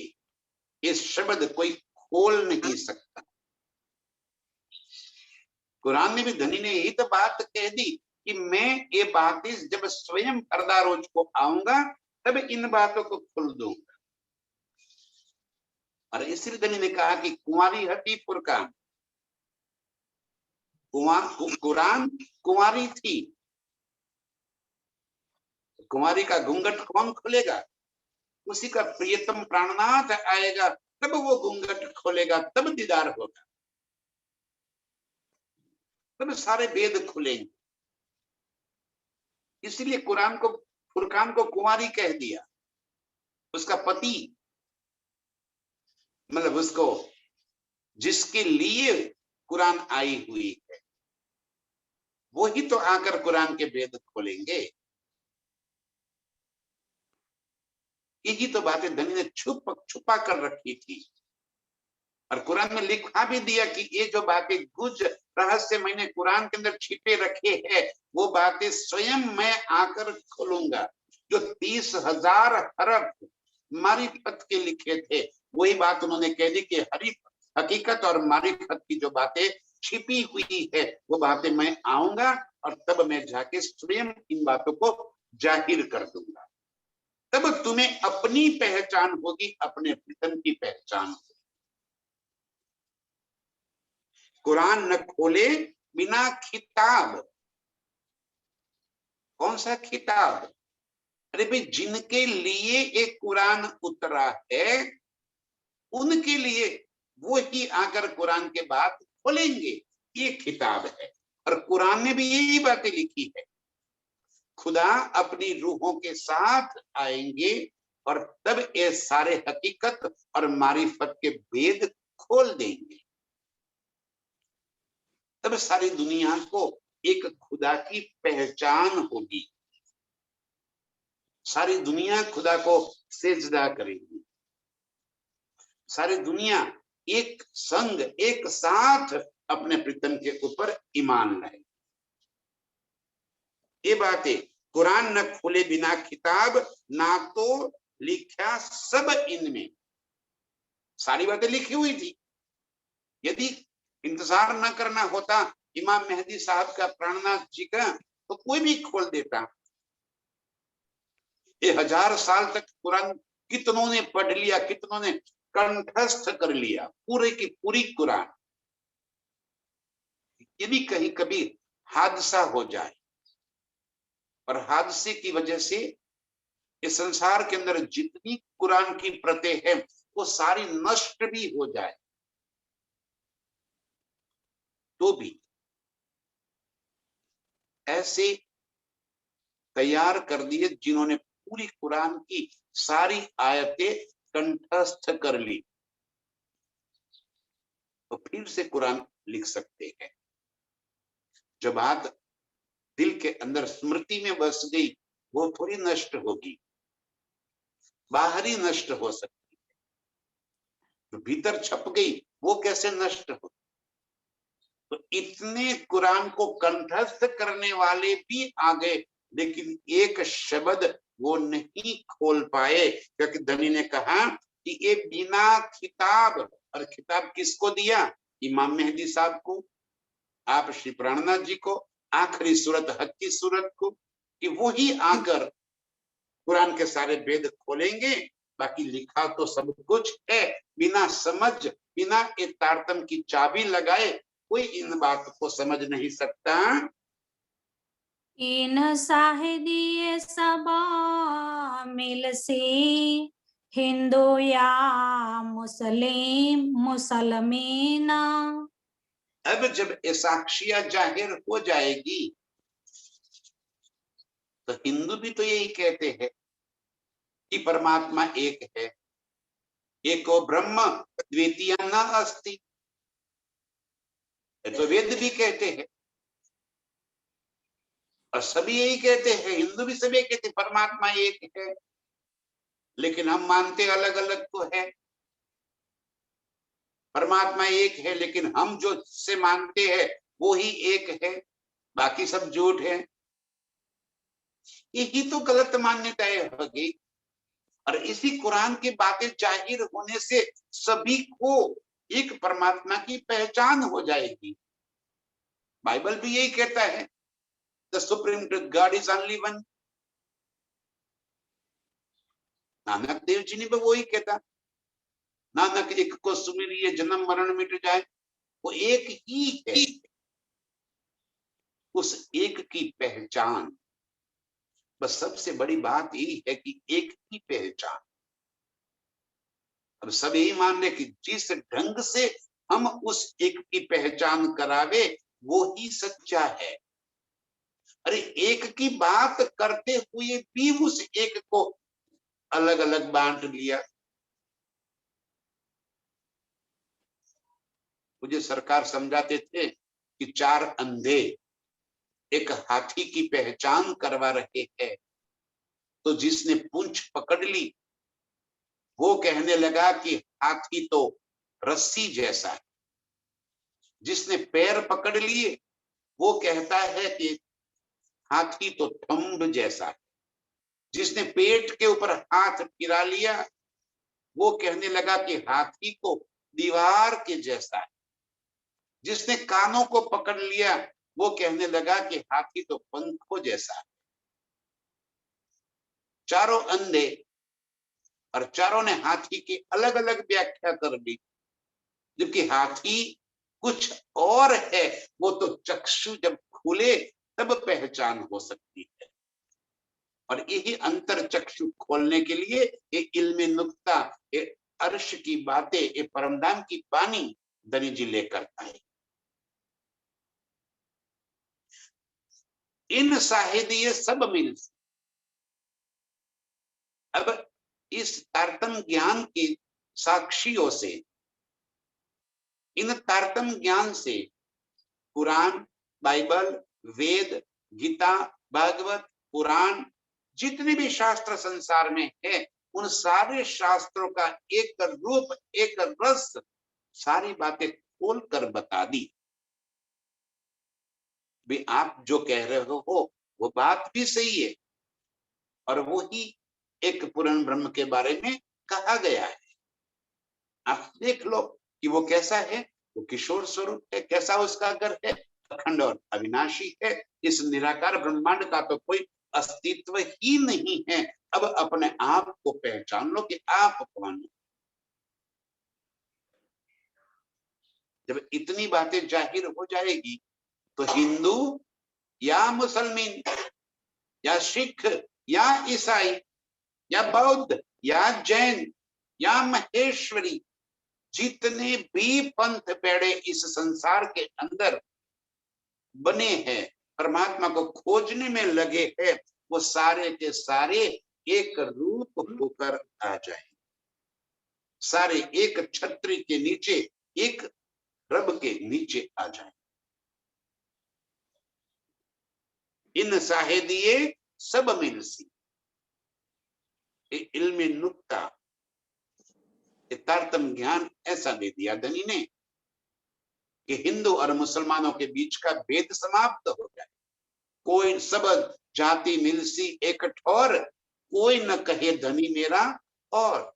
ये शब्द कोई खोल नहीं सकता। कुरान में भी धनी ने यही तो बात कह दी कि मैं ये बातें जब स्वयं फरदा रोज को आऊंगा तब इन बातों को खोल दूंगा। और इसलिए धनी ने कहा कि कुंवारी हटी फुरकान, कुरान कुंवारी थी, कुंवारी का घूंघट कौन खोलेगा, उसी का प्रियतम प्राणनाथ आएगा तब वो घूंघट खोलेगा, तब दीदार होगा, तब सारे वेद खुलेंगे। इसलिए कुरान को, फुरकान को कुंवारी कह दिया। उसका पति, मतलब उसको जिसके लिए कुरान आई हुई है, वो ही तो आकर कुरान के वेद खोलेंगे। यही तो बातें धनी ने छुपा कर रखी थी और कुरान में लिखा भी दिया कि ये जो बातें गुज रहस्य मैंने कुरान के अंदर छिपे रखे हैं, वो बातें स्वयं मैं आकर खोलूंगा। जो 30,000 हरफ मारिफत के लिखे थे, वही बात उन्होंने कह दी कि हकीकत और मारिफत की जो बातें छिपी हुई है, वो बातें मैं आऊंगा और तब मैं जाके स्वयं इन बातों को जाहिर कर दूंगा। तब तुम्हें अपनी पहचान होगी, अपने प्रीतम की पहचान होगी। कुरान न खोले बिना खिताब। कौन सा खिताब? अरे भाई, जिनके लिए एक कुरान उतरा है उनके लिए वो ही आकर कुरान के बाद खोलेंगे। ये खिताब है और कुरान में भी यही बातें लिखी है। खुदा अपनी रूहों के साथ आएंगे और तब ये सारे हकीकत और मारिफत के भेद खोल देंगे। तब सारी दुनिया को एक खुदा की पहचान होगी, सारी दुनिया खुदा को सेजदा करेगी, सारी दुनिया एक संग, एक साथ अपने प्रीतम के ऊपर ईमान लाए। ये बातें कुरान न खोले बिना किताब, ना तो लिखा सब इनमें। सारी बातें लिखी हुई थी। यदि इंतजार न करना होता इमाम मेहदी साहब का, प्राणनाथ जी का, तो कोई भी खोल देता। ये 1000 साल तक कुरान कितनों ने पढ़ लिया, कितनों ने कंठस्थ कर लिया, पूरे की पूरी कुरान। यदि कहीं कभी हादसा हो जाए और हादसे की वजह से इस संसार के अंदर जितनी कुरान की प्रतें हैं वो सारी नष्ट भी हो जाए, तो भी ऐसे तैयार कर दिए जिन्होंने पूरी कुरान की सारी आयतें कंठस्थ कर ली तो फिर से कुरान लिख सकते हैं। जो बात दिल के अंदर स्मृति में बस गई वो थोड़ी नष्ट होगी, बाहरी नष्ट हो सकती है। जो भीतर छप गई वो कैसे नष्ट हो? तो इतने कुरान को कंठस्थ करने वाले भी आ गए, लेकिन एक शब्द वो नहीं खोल पाए, क्योंकि धनी ने कहा कि ये बिना खिताब, और खिताब किसको दिया? इमाम मेहदी साहब को, आप श्री प्राणनाथ जी को, आखिरी सूरत हक की सूरत को, कि वो ही आकर कुरान के सारे वेद खोलेंगे। बाकी लिखा तो सब कुछ है, बिना समझ, बिना एक तारतम की चाबी लगाए कोई इन बात को समझ नहीं सकता। इन साहिदीय सबा मिल से हिंदू या मुसलमीना। अब जब ये साक्षियां जाहिर हो जाएगी तो हिंदू भी तो यही कहते हैं कि परमात्मा एक है, एको ब्रह्म द्वितीय न अस्ति। ये तो वेद भी कहते हैं और सभी यही कहते हैं, हिंदू भी सभी कहते हैं परमात्मा एक है, लेकिन हम मानते अलग अलग को है। परमात्मा एक है लेकिन हम जो से मानते हैं वो ही एक है, बाकी सब झूठ है। यही तो गलत मान्यताएं होगी। और इसी कुरान की बातें जाहिर होने से सभी को एक परमात्मा की पहचान हो जाएगी। बाइबल भी यही कहता है, the supreme god is only one. Nanak Dev ji ने भी वही कहता, नानक एक को सुमिरिए जन्म मरण मिट जाए। वो एक ही है, उस एक की पहचान। बस सबसे बड़ी बात यही है कि एक ही पहचान। अब सब यही मान ले कि जिस ढंग से हम उस एक की पहचान करावे वो ही सच्चा है। अरे एक की बात करते हुए भी उस एक को अलग अलग बांट लिया। मुझे सरकार समझाते थे कि 4 अंधे एक हाथी की पहचान करवा रहे हैं, तो जिसने पूंछ पकड़ ली वो कहने लगा कि हाथी तो रस्सी जैसा है, जिसने पैर पकड़ लिए वो कहता है कि हाथी तो थंब जैसा है, जिसने पेट के ऊपर हाथ फिरा लिया वो कहने लगा कि हाथी को दीवार के जैसा है, जिसने कानों को पकड़ लिया वो कहने लगा कि हाथी तो पंखों जैसा है। चारों अंधे और चारों ने हाथी की अलग अलग व्याख्या कर दी, जबकि हाथी कुछ और है। वो तो चक्षु जब खुले तब पहचान हो सकती है। और यही अंतर चक्षु खोलने के लिए ये इल्मे नुक्ता, ये अर्श की बातें, ये परमधाम की बानी धनी जी लेकर आए। इन साहिदीय सब मिल। अब इस तारतम ज्ञान के साक्षियों से, इन तारतम ज्ञान से कुरान, बाइबल, वेद, गीता, भागवत, पुराण, जितने भी शास्त्र संसार में है उन सारे शास्त्रों का एक रूप, एक रस, सारी बातें खोल कर बता दी। भी आप जो कह रहे हो वो बात भी सही है, और वो ही एक पूर्ण ब्रह्म के बारे में कहा गया है। आप देख लो कि वो कैसा है, वो किशोर स्वरूप है, कैसा उसका घर है, अखंड और अविनाशी है। इस निराकार ब्रह्मांड का तो कोई अस्तित्व ही नहीं है। अब अपने आप को पहचान लो कि आप कौन हो। जब इतनी बातें जाहिर हो जाएगी तो हिंदू या मुसलमान या सिख या ईसाई या बौद्ध या जैन या महेश्वरी, जितने भी पंथ पेड़े इस संसार के अंदर बने हैं, परमात्मा को खोजने में लगे हैं, वो सारे के सारे एक रूप होकर आ जाए, सारे एक छतरी के नीचे, एक रब के नीचे आ जाए। इन साहेदिये सब मिलसी, इल्मे नुक्ता, तारतम ज्ञान ऐसा दे दिया धनी ने कि हिंदू और मुसलमानों के बीच का भेद समाप्त हो जाए। कोई सब जाति मिलसी एक ठौर, कोई न कहे धनी मेरा और।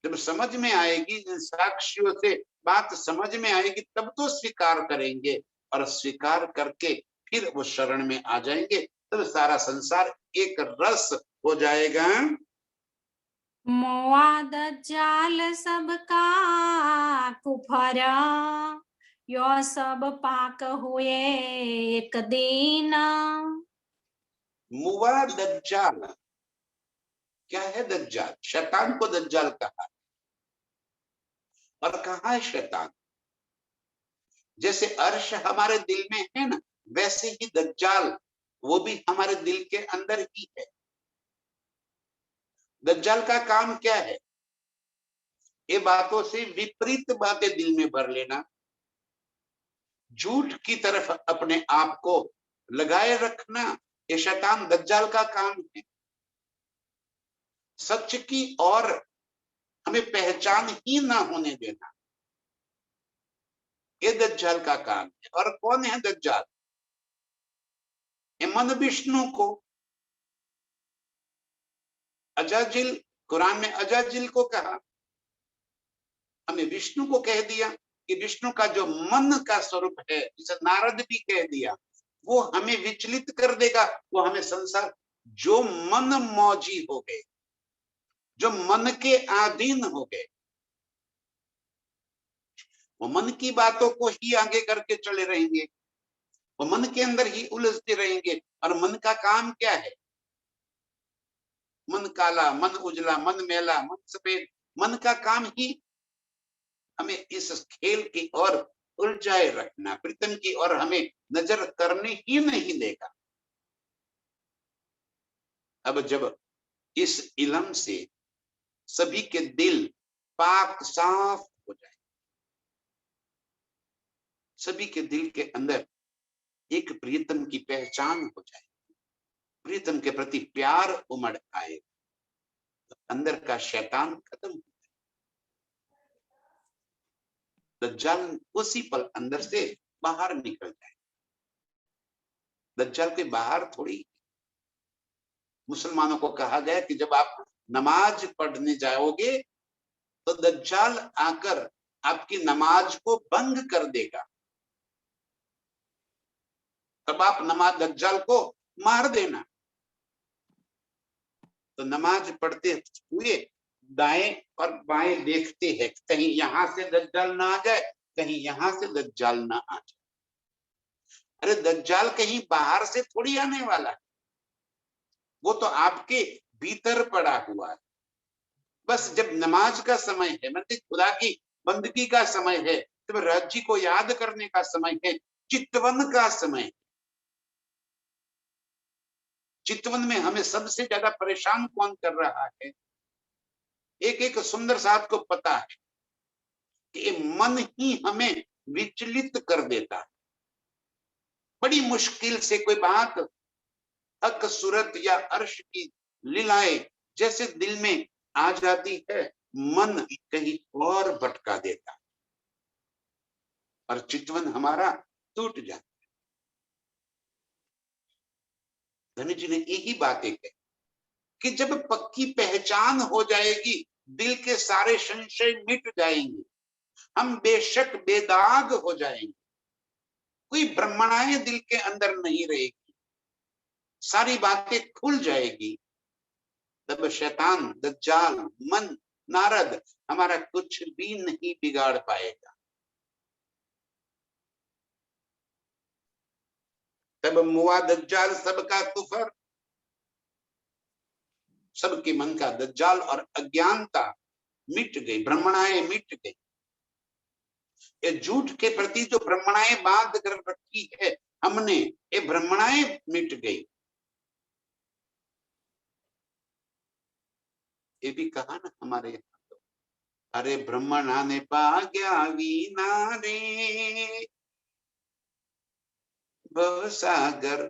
जब समझ में आएगी, इन साक्ष्यों से बात समझ में आएगी, तब तो स्वीकार करेंगे, और स्वीकार करके फिर वो शरण में आ जाएंगे, तब सारा संसार एक रस हो जाएगा। मोआ दज्जाल सबका कुफर, यो सब पाक हुए एक दिन। मुआ दज्जाल, क्या है दज्जाल? शैतान को दज्जाल कहा, और कहा है शैतान। जैसे अर्श हमारे दिल में है ना, वैसे ही दज्जाल वो भी हमारे दिल के अंदर ही है। दज्जाल का काम क्या है? ये बातों से विपरीत बातें दिल में भर लेना, झूठ की तरफ अपने आप को लगाए रखना, ये शैतान दज्जाल का काम है। सच की और हमें पहचान ही ना होने देना, ये दज्जाल का काम है। और कौन है दज्जाल? ये मन विष्णु को, अजाजिल, कुरान में अजाजिल को कहा, हमें विष्णु को कह दिया कि विष्णु का जो मन का स्वरूप है, जिसे नारद भी कह दिया, वो हमें विचलित कर देगा। वो हमें संसार, जो मन मौजी हो गए, जो मन के अधीन हो गए, वो मन की बातों को ही आगे करके चले रहेंगे, वो मन के अंदर ही उलझते रहेंगे। और मन का काम क्या है? मन काला, मन उजला, मन मैला, मन सफेद, मन का काम ही हमें इस खेल की ओर उलझाए रखना, प्रीतम की ओर हमें नजर करने ही नहीं देगा। अब जब इस इलम से सभी के दिल पाक साफ हो जाए, सभी के दिल के अंदर एक प्रियतम की पहचान हो जाए, प्रियतम के प्रति प्यार उमड़ आए, तो अंदर का शैतान खत्म हो जाए। दज्जाल उसी पल अंदर से बाहर निकल जाए। दज्जाल के बाहर थोड़ी, मुसलमानों को कहा गया कि जब आप नमाज पढ़ने जाओगे तो दज्जाल आकर आपकी नमाज को भंग कर देगा, तब आप नमाज दज्जाल को मार देना। तो नमाज पढ़ते हुए दाएं और बाएं देखते हैं, कहीं यहां से दज्जाल ना आ जाए, कहीं यहां से दज्जाल ना आ जाए। अरे दज्जाल कहीं बाहर से थोड़ी आने वाला है, वो तो आपके भीतर पड़ा हुआ है। बस जब नमाज का समय है, मतलब खुदा की बंदगी का समय है, जब राज्य को याद करने का समय है, चितवन का समय, चितवन में हमें सबसे ज्यादा परेशान कौन कर रहा है? एक एक सुंदर साहब को पता है कि मन ही हमें विचलित कर देता है। बड़ी मुश्किल से कोई बात हक सूरत या अर्श की लीलाएं जैसे दिल में आ जाती है, मन कहीं और भटका देता है और चितवन हमारा टूट जाता है। धनी जी ने यही बातें कही कि जब पक्की पहचान हो जाएगी, दिल के सारे संशय मिट जाएंगे, हम बेशक बेदाग हो जाएंगे, कोई ब्रह्मणाएं दिल के अंदर नहीं रहेगी, सारी बातें खुल जाएगी, तब शैतान, दज्जाल, मन, नारद हमारा कुछ भी नहीं बिगाड़ पाएगा। तब मुआ दज्जाल सबका कुफर, सबके मन का दज्जाल और अज्ञानता मिट गई, ब्रह्मणाएं मिट गई। ये झूठ के प्रति जो ब्रह्मणाएं बांध कर रखी है हमने, ये ब्रह्मणाएं मिट गई। ये भी कहा ना हमारे यहाँ तो, अरे ब्रह्मणा ने भाग्या वीना रे भव सागर,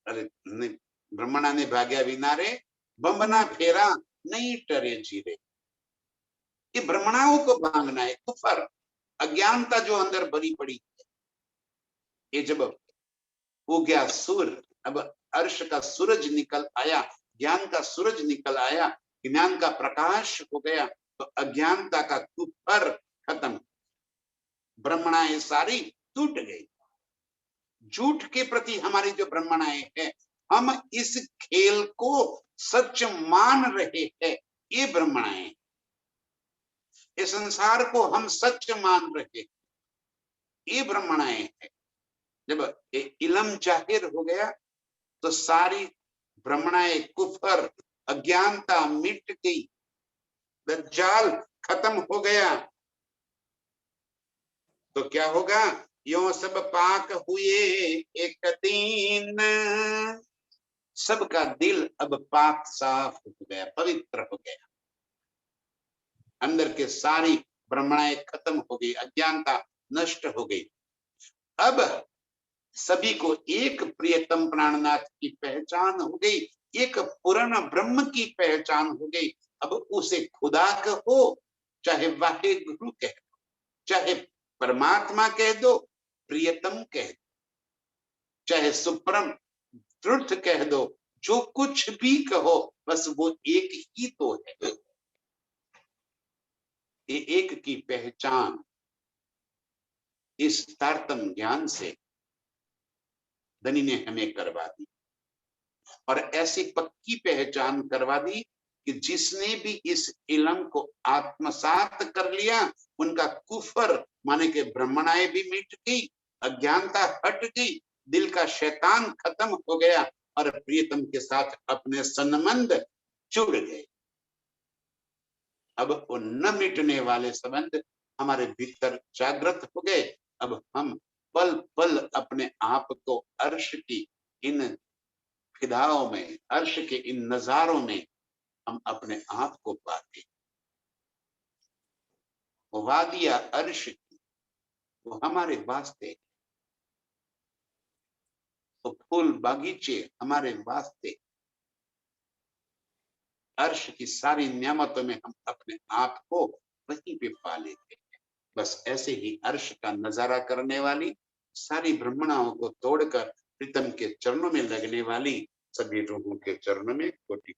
अरे नहीं, ब्रह्मणा ने भाग्या वीना रे बम्बना फेरा नहीं टरे जीरे। ये ब्रह्मणाओं को भांगना है, कुफर अज्ञानता जो अंदर भरी पड़ी है। ये जब हो गया सूर्य, अब अर्श का सूरज निकल आया, ज्ञान का सूरज निकल आया, ज्ञान का प्रकाश हो गया, तो अज्ञानता का कुफर खत्म, ब्रह्मणाएं सारी टूट गई। झूठ के प्रति हमारी जो ब्रह्मणाएं हैं, हम इस खेल को सच मान रहे हैं, ये ब्रह्मणाएं, इस संसार को हम सच मान रहे हैं, ये ब्रह्मणाएं हैं। जब इलम जाहिर हो गया तो सारी ब्रह्मणाएं, कुफर अज्ञानता मिट गई, दज्जाल खत्म हो गया। तो क्या होगा, यो सब पाक हुए एक दिन, सबका दिल अब पाक साफ हो गया, पवित्र हो गया, अंदर के सारी ब्रह्मणाएं खत्म हो गई, अज्ञानता नष्ट हो गई। अब सभी को एक प्रियतम प्राणनाथ की पहचान हो गई, एक पूर्ण ब्रह्म की पहचान हो गई। अब उसे खुदा कहो, चाहे वाहे गुरु कह दो, चाहे परमात्मा कह दो, प्रियतम कह दो, चाहे सुप्रम ट्रुथ कह दो, जो कुछ भी कहो, बस वो एक ही तो है। ये एक की पहचान इस तारतम ज्ञान से धनी ने हमें करवा दी, और ऐसी पक्की पहचान करवा दी कि जिसने भी इस इलम को आत्मसात कर लिया, उनका कुफर माने के ब्रह्मणाएं भी मिट गई, अज्ञानता हट गई, दिल का शैतान खत्म हो गया, और प्रियतम के साथ अपने संबंध जुड़ गए। अब वो न मिटने वाले संबंध हमारे भीतर जागृत हो गए। अब हम पल पल अपने आप को अर्श की इन फिदाओं में, अर्श के इन नजारों में हम अपने आप को पाते। वो वादिया अर्श की, वो हमारे वास्ते, वो फूल बागीचे हमारे वास्ते, अर्श की सारी नियामतों में हम अपने आप को वहीं पे पा लेते हैं। बस ऐसे ही अर्श का नजारा करने वाली, सारी ब्रह्मणाओं को तोड़कर प्रीतम के चरणों में लगने वाली सभी रूहों के चरणों में कोटि